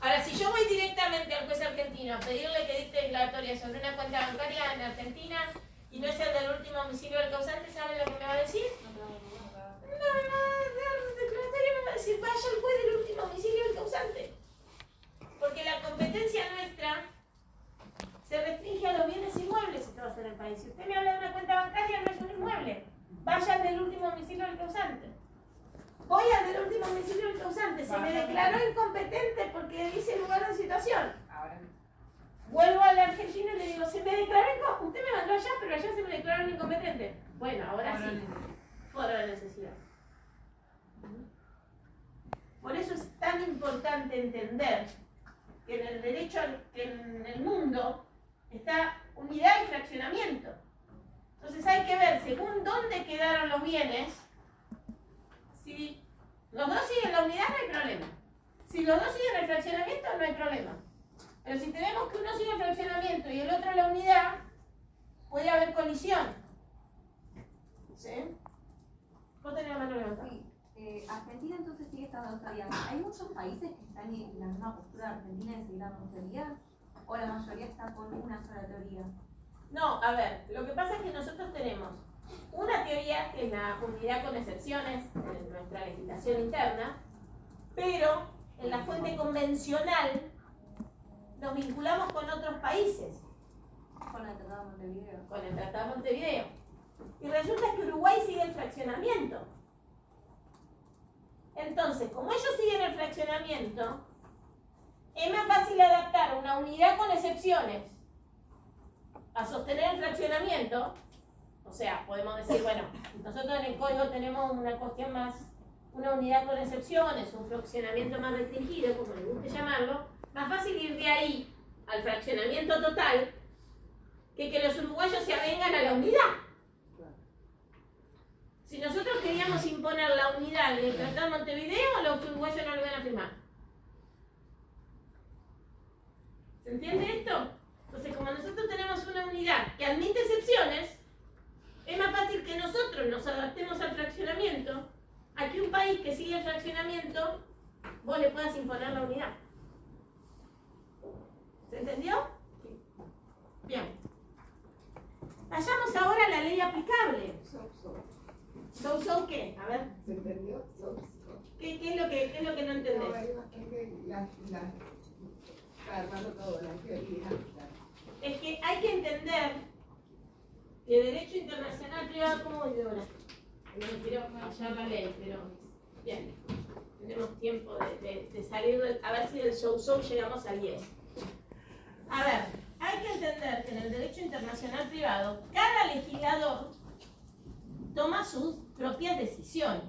Ahora, si yo voy directamente al juez argentino a pedirle que dicte declaratoria sobre una cuenta bancaria en Argentina y no es el del último domicilio del causante, ¿sabe lo que me va a decir? La declaratoria me va a decir, vaya al juez del último domicilio del causante. Porque la competencia nuestra se restringe a los bienes inmuebles situados en el país. Si usted me habla de una cuenta bancaria, no es un inmueble. Vaya al del último domicilio del causante. Voy al del último domicilio del causante. Se me declaró incompetente porque dice lugar de situación. Vuelvo al argentino y le digo, se me declaró incompetente. Usted me mandó allá, pero allá se me declaró incompetente. Bueno, ahora sí. Foro de necesidad. Por eso es tan importante entender que en el derecho, que en el mundo, está unidad y fraccionamiento. Entonces hay que ver según dónde quedaron los bienes. Si los dos siguen la unidad, no hay problema. Si los dos siguen el fraccionamiento, no hay problema. Pero si tenemos que uno sigue el fraccionamiento y el otro la unidad, puede haber colisión. ¿Sí? ¿Vos tenés la mano levantada? Sí. Argentina entonces sigue estando en teoría. ¿Hay muchos países que están en la misma postura de Argentina de seguir las dos teorías? ¿O la mayoría está con una sola teoría? No, a ver, lo que pasa es que nosotros tenemos una teoría que es la unidad con excepciones en nuestra legislación interna, pero en la fuente convencional nos vinculamos con otros países. Con el Tratado de Montevideo. Con el Tratado de Montevideo. Y resulta que Uruguay sigue el fraccionamiento. Entonces, como ellos siguen el fraccionamiento, es más fácil adaptar una unidad con excepciones a sostener el fraccionamiento. O sea, podemos decir, bueno, nosotros en el código tenemos una cuestión más, una unidad con excepciones, un fraccionamiento más restringido, como les guste llamarlo, más fácil ir de ahí al fraccionamiento total que los uruguayos se avengan a la unidad. Si nosotros queríamos imponer la unidad del Tratado de Montevideo, los uruguayos no lo iban a firmar. ¿Se entiende esto? Entonces, como nosotros tenemos una unidad que admite excepciones, es más fácil que nosotros nos adaptemos al fraccionamiento a que un país que sigue el fraccionamiento, vos le puedas imponer la unidad. ¿Se entendió? Bien. Vayamos ahora a la ley aplicable. ¿So qué? A ver. ¿Se entendió? ¿Qué es lo que no entendés? No, hay bastante está armando todo, la teoría. Es que hay que entender que derecho internacional privado, ¿cómo voy ahora? No me quiero fallar la ley, pero bien, tenemos tiempo de salir a ver si del show llegamos al 10. A ver, hay que entender que en el derecho internacional privado, cada legislador toma sus propias decisiones.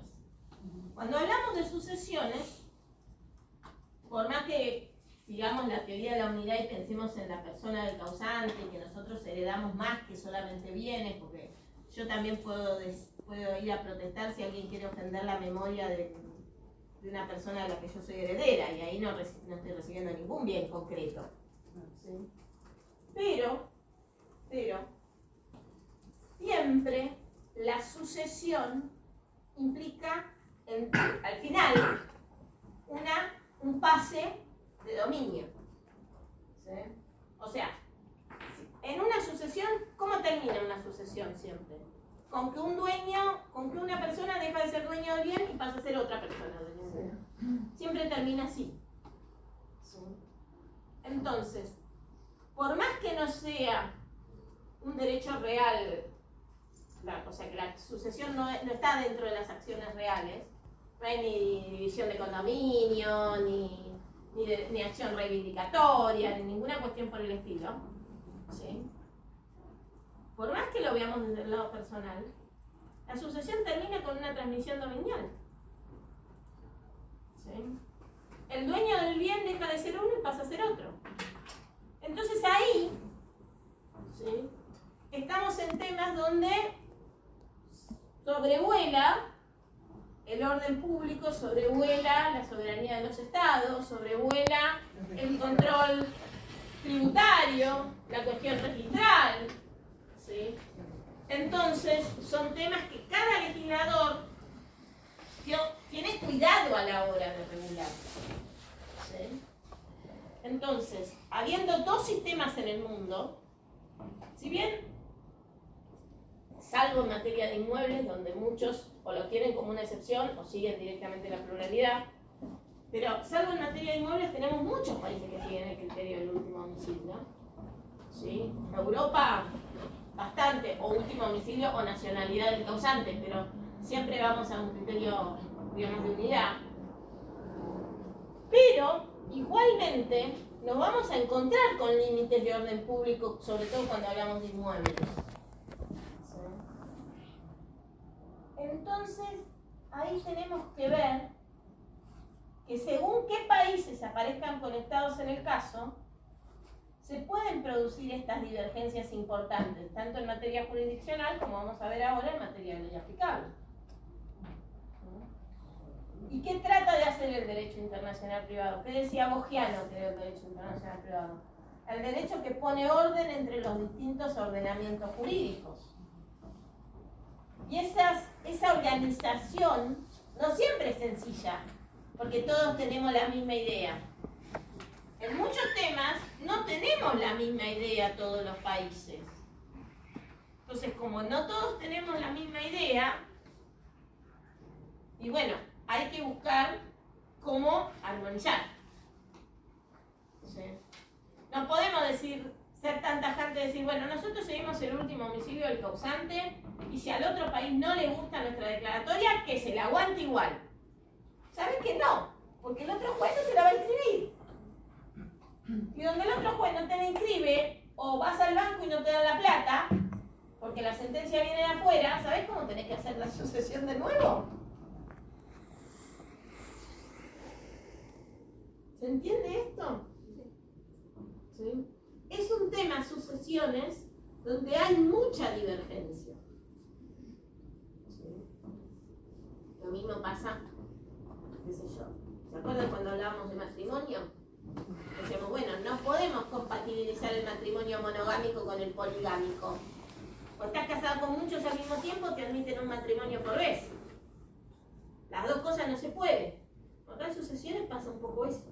Cuando hablamos de sucesiones, por más que sigamos la teoría de la unidad y pensemos en la persona del causante, que nosotros heredamos más que solamente bienes, porque yo también puedo ir a protestar si alguien quiere ofender la memoria de una persona de la que yo soy heredera, y ahí no estoy recibiendo ningún bien concreto. ¿Sí? Pero, siempre la sucesión implica, al final, un pase de dominio. ¿Sí? O sea, en una sucesión, ¿cómo termina una sucesión siempre? con que una persona deja de ser dueño del bien y pasa a ser otra persona dueño del bien. Siempre termina así. ¿Sí? Entonces, por más que no sea un derecho real, o sea que la sucesión no está dentro de las acciones reales, no hay ni división de condominio, ni acción reivindicatoria, ni ninguna cuestión por el estilo, ¿sí? Por más que lo veamos desde el lado personal, la sucesión termina con una transmisión dominial. ¿Sí? El dueño del bien deja de ser uno y pasa a ser otro. Entonces ahí, ¿sí?, estamos en temas donde sobrevuela el orden público, sobrevuela la soberanía de los estados, sobrevuela el control tributario, la cuestión registral, ¿sí? Entonces, son temas que cada legislador tiene cuidado a la hora de regular, ¿sí? Entonces, habiendo dos sistemas en el mundo, si bien, salvo en materia de inmuebles, donde muchos o lo tienen como una excepción o siguen directamente la pluralidad, pero salvo en materia de inmuebles tenemos muchos países que siguen el criterio del último domicilio, ¿sí? Europa, bastante, o último domicilio o nacionalidad del causante, pero siempre vamos a un criterio, digamos, de unidad. Pero, igualmente, nos vamos a encontrar con límites de orden público, sobre todo cuando hablamos de inmuebles. ¿Sí? Entonces, ahí tenemos que ver que según qué países aparezcan conectados en el caso, se pueden producir estas divergencias importantes, tanto en materia jurisdiccional, como vamos a ver ahora, en materia de ley aplicable. ¿Y qué trata de hacer el derecho internacional privado? ¿Qué decía Bogiano que era el derecho internacional privado? El derecho que pone orden entre los distintos ordenamientos jurídicos. Y esa organización no siempre es sencilla, porque todos tenemos la misma idea. En muchos temas no tenemos la misma idea todos los países. Entonces, como no todos tenemos la misma idea, y bueno, hay que buscar cómo armonizar. ¿Sí? No podemos ser tan tajantes y decir, bueno, nosotros seguimos el último homicidio del causante y si al otro país no le gusta nuestra declaratoria, que se la aguante igual. ¿Sabes que no? Porque el otro juez no se la va a inscribir. Y donde el otro juez no te la inscribe, o vas al banco y no te dan la plata, porque la sentencia viene de afuera, ¿sabes cómo tenés que hacer la sucesión de nuevo? ¿Se entiende esto? ¿Sí? Es un tema, sucesiones, donde hay mucha divergencia. ¿Sí? Lo mismo pasa, qué sé yo. ¿Se acuerdan cuando hablábamos de matrimonio? Decíamos, bueno, no podemos compatibilizar el matrimonio monogámico con el poligámico. O estás casado con muchos al mismo tiempo, te admiten un matrimonio por vez. Las dos cosas no se pueden. Acá en sucesiones pasa un poco eso.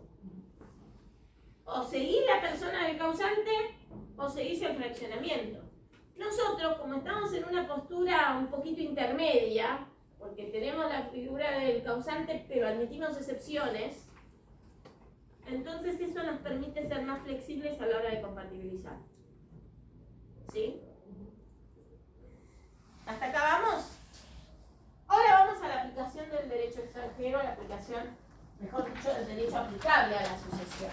O seguís la persona del causante o seguís el fraccionamiento. Nosotros, como estamos en una postura un poquito intermedia, porque tenemos la figura del causante pero admitimos excepciones, entonces eso nos permite ser más flexibles a la hora de compatibilizar. ¿Sí? ¿Hasta acá vamos? Ahora vamos a la aplicación del derecho extranjero, a la aplicación, mejor dicho, del derecho aplicable a la sucesión.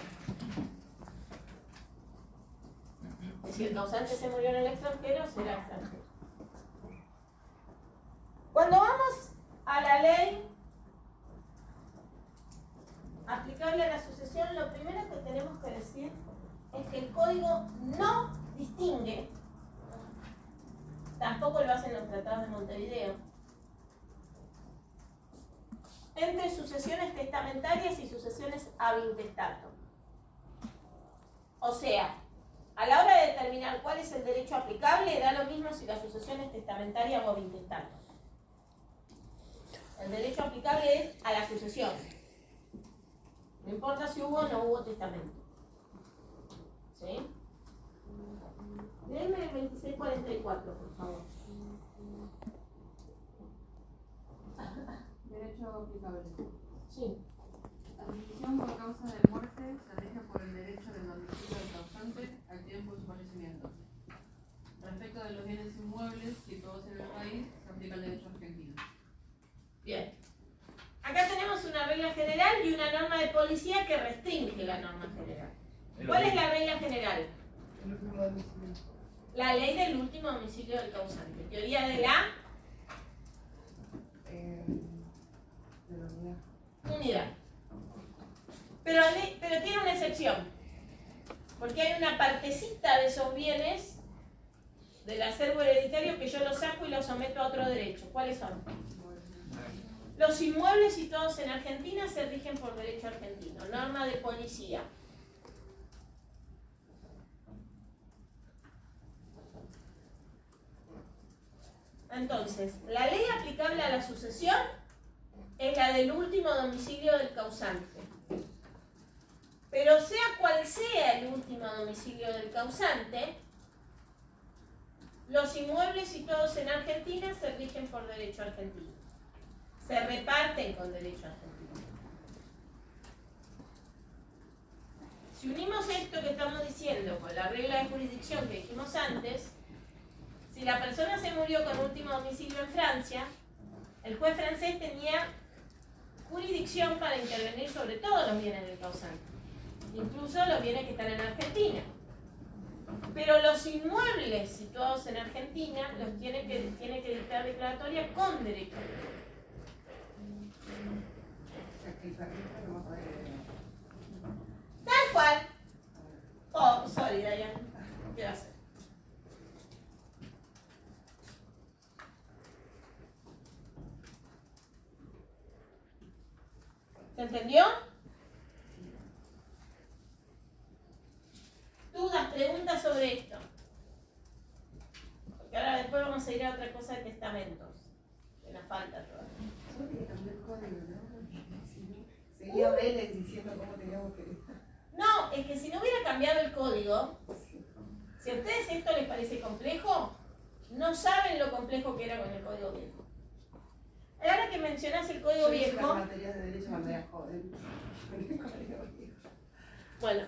Si el causante se murió en el extranjero, será extranjero. Cuando vamos a la ley aplicable a la sucesión, lo primero que tenemos que decir es que el código no distingue, tampoco lo hacen los tratados de Montevideo, entre sucesiones testamentarias y sucesiones ab intestato. O sea, a la hora de determinar cuál es el derecho aplicable, da lo mismo si la sucesión es testamentaria o ab intestato. El derecho aplicable es a la sucesión. No importa si hubo o no hubo testamento. ¿Sí? Léeme el 2644, por favor. ¿Cuál es la regla general? El último domicilio. La ley del último domicilio del causante. Teoría de la De la unidad. unidad. Pero tiene una excepción. Porque hay una partecita de esos bienes del acervo hereditario que yo los saco y los someto a otro derecho. ¿Cuáles son? Los inmuebles situados en Argentina se rigen por derecho argentino. Norma de policía. Entonces, la ley aplicable a la sucesión es la del último domicilio del causante. Pero sea cual sea el último domicilio del causante, los inmuebles situados en Argentina se rigen por derecho argentino. Se reparten con derecho argentino. Si unimos esto que estamos diciendo con la regla de jurisdicción que dijimos antes, si la persona se murió con último domicilio en Francia, el juez francés tenía jurisdicción para intervenir sobre todos los bienes del causante, incluso los bienes que están en Argentina. Pero los inmuebles situados en Argentina los tiene que dictar declaratoria con derecho. O sea, que el perrito no va a poder heredar. Tal cual. Oh, sorry, Diane. ¿Qué va a hacer? ¿Se entendió? ¿Dudas, preguntas sobre esto? Porque ahora después vamos a ir a otra cosa de testamentos. Que nos falta todavía. Solo que cambió el código, ¿no? Seguía Vélez diciendo cómo teníamos que heredar. No, es que si no hubiera cambiado el código, si a ustedes esto les parece complejo, no saben lo complejo que era con el código viejo. Ahora que mencionas el código Yo hice viejo, las materias de derecho cuando era joven. Con el código viejo. bueno,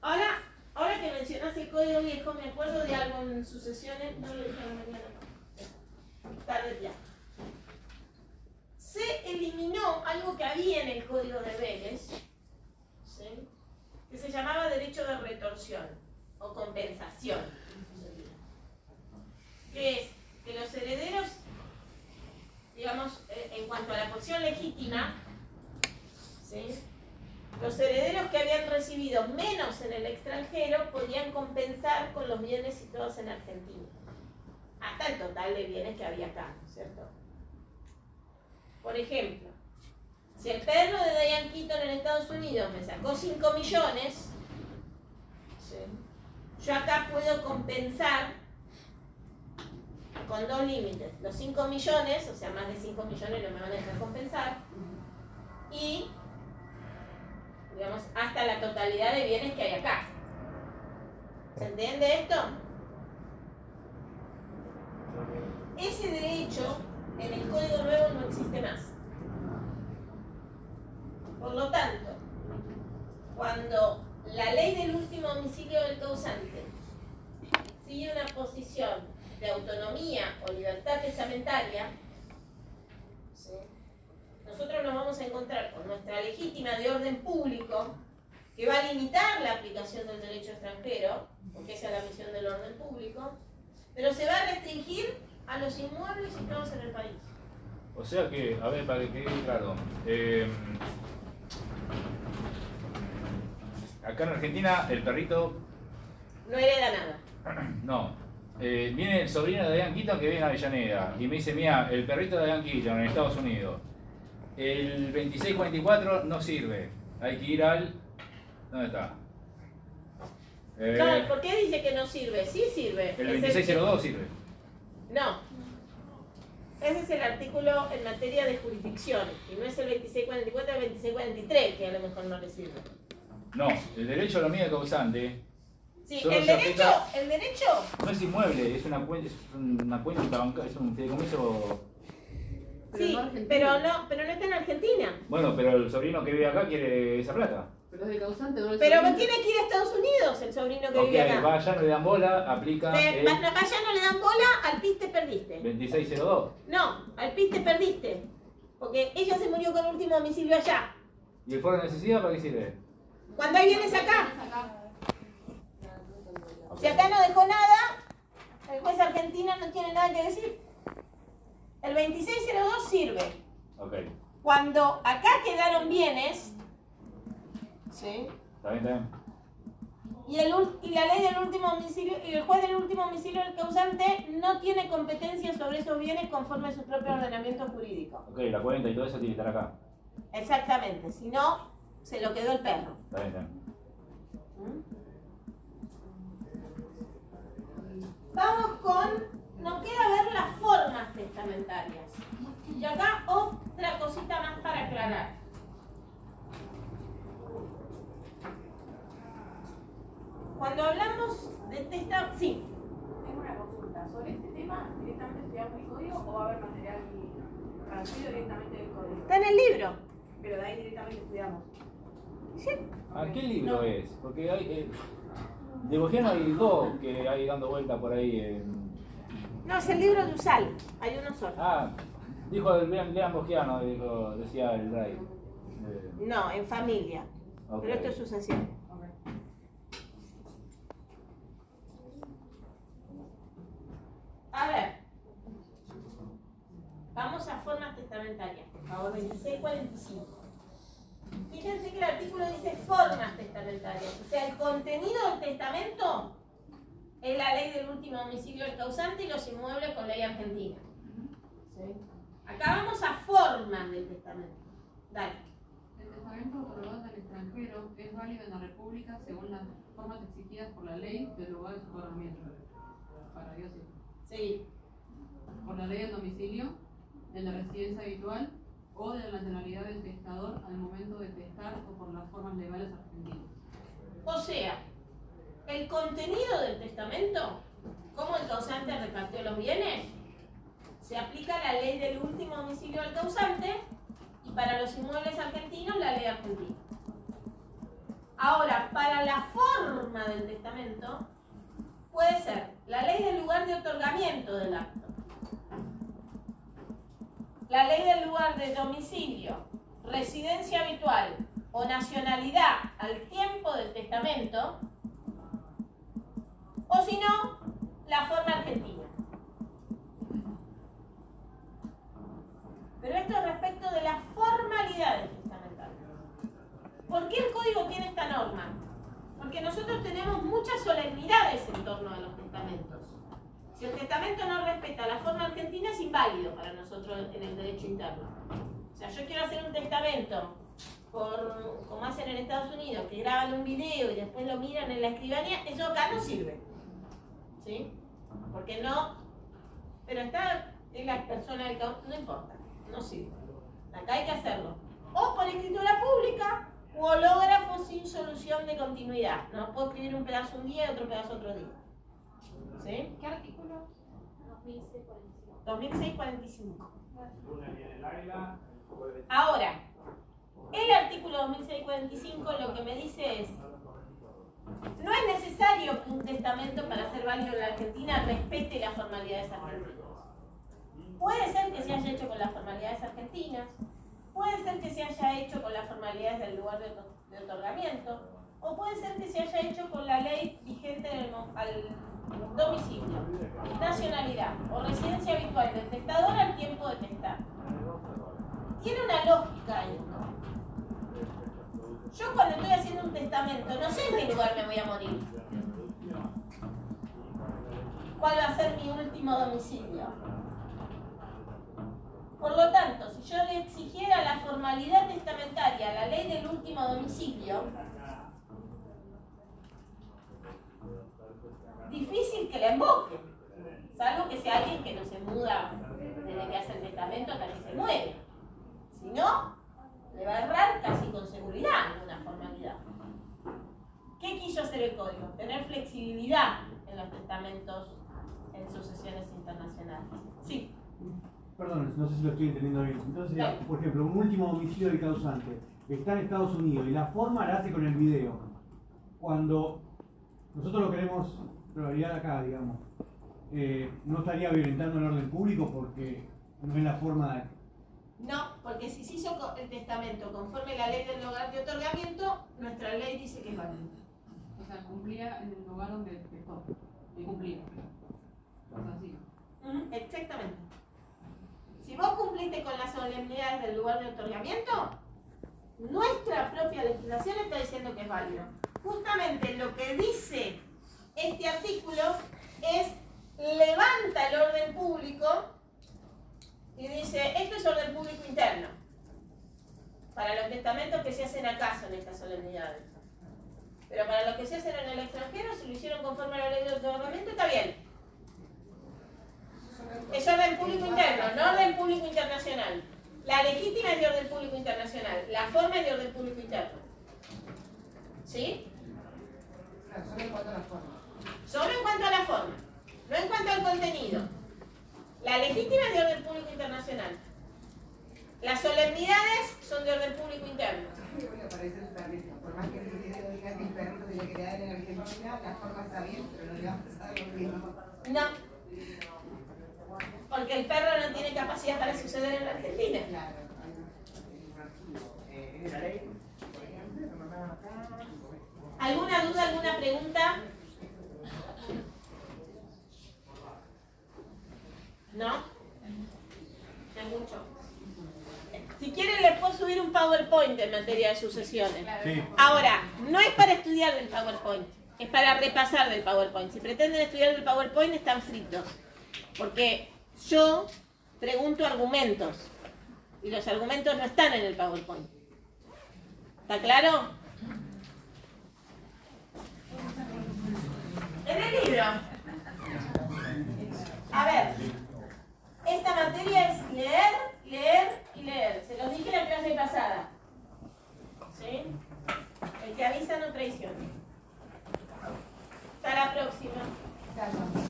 ahora que mencionas el código viejo, me acuerdo de algo en sucesiones, no lo dije a la mañana, no. Tarde ya. Se eliminó algo que había en el código de Vélez, ¿sí?, que se llamaba derecho de retorsión o compensación, que es que los herederos, digamos, en cuanto a la porción legítima, ¿sí?, los herederos que habían recibido menos en el extranjero podían compensar con los bienes situados en Argentina, hasta el total de bienes que había acá, ¿no es cierto? Por ejemplo, si el perro de Diane Keaton en Estados Unidos me sacó 5 millones, ¿sí?, yo acá puedo compensar con dos límites. Los 5 millones, o sea, más de 5 millones no me van a dejar compensar, y, digamos, hasta la totalidad de bienes que hay acá. ¿Se entiende esto? Ese derecho en el Código Nuevo no existe más. Por lo tanto, cuando la ley del último domicilio del causante sigue una posición de autonomía o libertad testamentaria, ¿sí?, nosotros nos vamos a encontrar con nuestra legítima de orden público, que va a limitar la aplicación del derecho extranjero, porque esa es la misión del orden público, pero se va a restringir a los inmuebles situados en el país. O sea que, a ver, para que quede claro, acá en Argentina el perrito No hereda nada. no. Viene el sobrino de Diane Keaton que viene a Avellaneda y me dice, mira, el perrito de Diane Keaton en Estados Unidos, el 2644 no sirve, hay que ir al... ¿Dónde está? No, ¿por qué dice que no sirve? Sí sirve. El Es 2602 sirve. No. Ese es el artículo en materia de jurisdicción. Y no es el 2644 o el 2643, que a lo mejor no le sirve. No, el derecho a la unidad de causante Sí, solo el se derecho, aplica- el derecho. no es inmueble, es una cuenta bancaria, es un fideicomiso. Pero Sí, no argentino. pero no está en Argentina. Bueno, pero el sobrino que vive acá quiere esa plata. Pero es de causante, no el Pero sobrino. tiene que ir a Estados Unidos el sobrino que Ok, vive acá. va allá, no le dan bola, aplica el Allá no le dan bola, al PIS te perdiste. 2602. No, al PIS te perdiste. Porque ella se murió con último domicilio allá. ¿Y el foro de necesidad para qué sirve? Cuando hay bienes acá. Si acá no dejó nada, el juez argentino no tiene nada que decir. El 2602 sirve. Ok. Cuando acá quedaron bienes, ¿sí? Está bien. Y la ley del último domicilio, y el juez del último domicilio del causante no tiene competencia sobre esos bienes conforme a su propio ordenamiento jurídico. Ok, la cuenta y todo eso tiene que estar acá. Exactamente, si no, se lo quedó el perro. Está bien. Vamos con, nos queda ver las formas testamentarias. Y acá otra cosita más para aclarar. Cuando hablamos de testamento, sí. Tengo una consulta. ¿Sobre este tema directamente estudiamos el código o va a haber material traducido directamente del código? Está en el libro. Pero de ahí directamente estudiamos. Sí. ¿A qué libro es? Porque hay. De Bogiano hay dos que hay dando vuelta por ahí. No, es el libro de Usal. Hay uno solo. Dijo Lean Bogiano, decía el Drive. No, en familia. Okay. Pero esto es sucesión. A ver, vamos a formas testamentarias, por favor, 2645. Fíjense que el artículo dice formas testamentarias, o sea, el contenido del testamento es la ley del último domicilio del causante y los inmuebles con ley argentina. ¿Sí? Acá vamos a formas del testamento. Dale. El testamento otorgado al extranjero es válido en la República según las formas exigidas por la ley del lugar de su otorgamiento. Para Dios sí. Sí. Por la ley del domicilio, de la residencia habitual o de la nacionalidad del testador al momento de testar o por las formas legales argentinas. O sea, el contenido del testamento, cómo el causante repartió los bienes, se aplica la ley del último domicilio del causante y para los inmuebles argentinos la ley argentina. Ahora, para la forma del testamento, puede ser la ley del lugar de otorgamiento del acto, la ley del lugar de domicilio, residencia habitual o nacionalidad al tiempo del testamento, o si no, la forma argentina. Pero esto es respecto de las formalidades testamentarias. ¿Por qué el código tiene esta norma? Porque nosotros tenemos muchas solemnidades en torno a los testamentos. Si el testamento no respeta la forma argentina, es inválido para nosotros en el derecho interno. O sea, yo quiero hacer un testamento, como hacen en Estados Unidos, que graban un video y después lo miran en la escribanía, eso acá no sirve. ¿Sí? Porque no... Pero está en la persona del causante, no importa, no sirve. Acá hay que hacerlo. O por escritura pública, u hológrafo sin solución de continuidad. No puedo escribir un pedazo un día y otro pedazo otro día. ¿Sí? ¿Qué artículo? 2645. Ahora, el artículo 2645 lo que me dice es: no es necesario que un testamento para ser válido en la Argentina respete las formalidades argentinas. Puede ser que se haya hecho con las formalidades argentinas, puede ser que se haya hecho con las formalidades del lugar de otorgamiento, o puede ser que se haya hecho con la ley vigente al domicilio, nacionalidad o residencia habitual del testador al tiempo de testar. Tiene una lógica esto. Yo cuando estoy haciendo un testamento no sé en qué lugar me voy a morir. ¿Cuál va a ser mi último domicilio? Por lo tanto, si yo le exigiera la formalidad testamentaria a la ley del último domicilio, difícil que la invoque, salvo que sea alguien que no se muda desde que hace el testamento hasta que se muere. Si no, le va a errar casi con seguridad en una formalidad. ¿Qué quiso hacer el código? Tener flexibilidad en los testamentos en sucesiones internacionales. Sí. Perdón, no sé si lo estoy entendiendo bien. Entonces, por ejemplo, un último domicilio del causante está en Estados Unidos y la forma la hace con el video. Cuando nosotros lo queremos probabilidad acá, digamos, no estaría violentando el orden público porque no es la forma de... No, porque si se hizo el testamento conforme a la ley del lugar de otorgamiento, nuestra ley dice que es válido. O sea, cumplía en el lugar donde testó. Y cumplía. O sea, sí. Exactamente. Si vos cumpliste con las solemnidades del lugar de otorgamiento, nuestra propia legislación está diciendo que es válido. Justamente lo que dice este artículo es, levanta el orden público y dice, esto es orden público interno para los testamentos que se hacen acaso en estas solemnidades. Pero para los que se hacen en el extranjero, si lo hicieron conforme a la ley de otorgamiento, está bien. Es orden público interno, no orden público internacional. La legítima es de orden público internacional, la forma es de orden público interno. ¿Sí? Claro, solo en cuanto a la forma. Solo en cuanto a la forma, no en cuanto al contenido. La legítima es de orden público internacional. Las solemnidades son de orden público interno. Bueno, para eso está bien. Por más que el video diga que el perro tiene que quedar en Argentina, la forma está bien, pero no le va a pasar lo mismo. No. Porque el perro no tiene capacidad para suceder en la Argentina. Claro. En la ley, por ejemplo, ¿Alguna duda, alguna pregunta? ¿No? Es mucho. Si quieren les puedo subir un PowerPoint en materia de sucesiones. Sí. Ahora, no es para estudiar del PowerPoint, es para repasar del PowerPoint. Si pretenden estudiar del PowerPoint están fritos. Porque yo pregunto argumentos y los argumentos no están en el PowerPoint. ¿Está claro? En el libro. A ver, esta materia es leer, leer y leer. Se los dije la clase pasada. ¿Sí? El que avisa no traiciona. Hasta la próxima. Claro.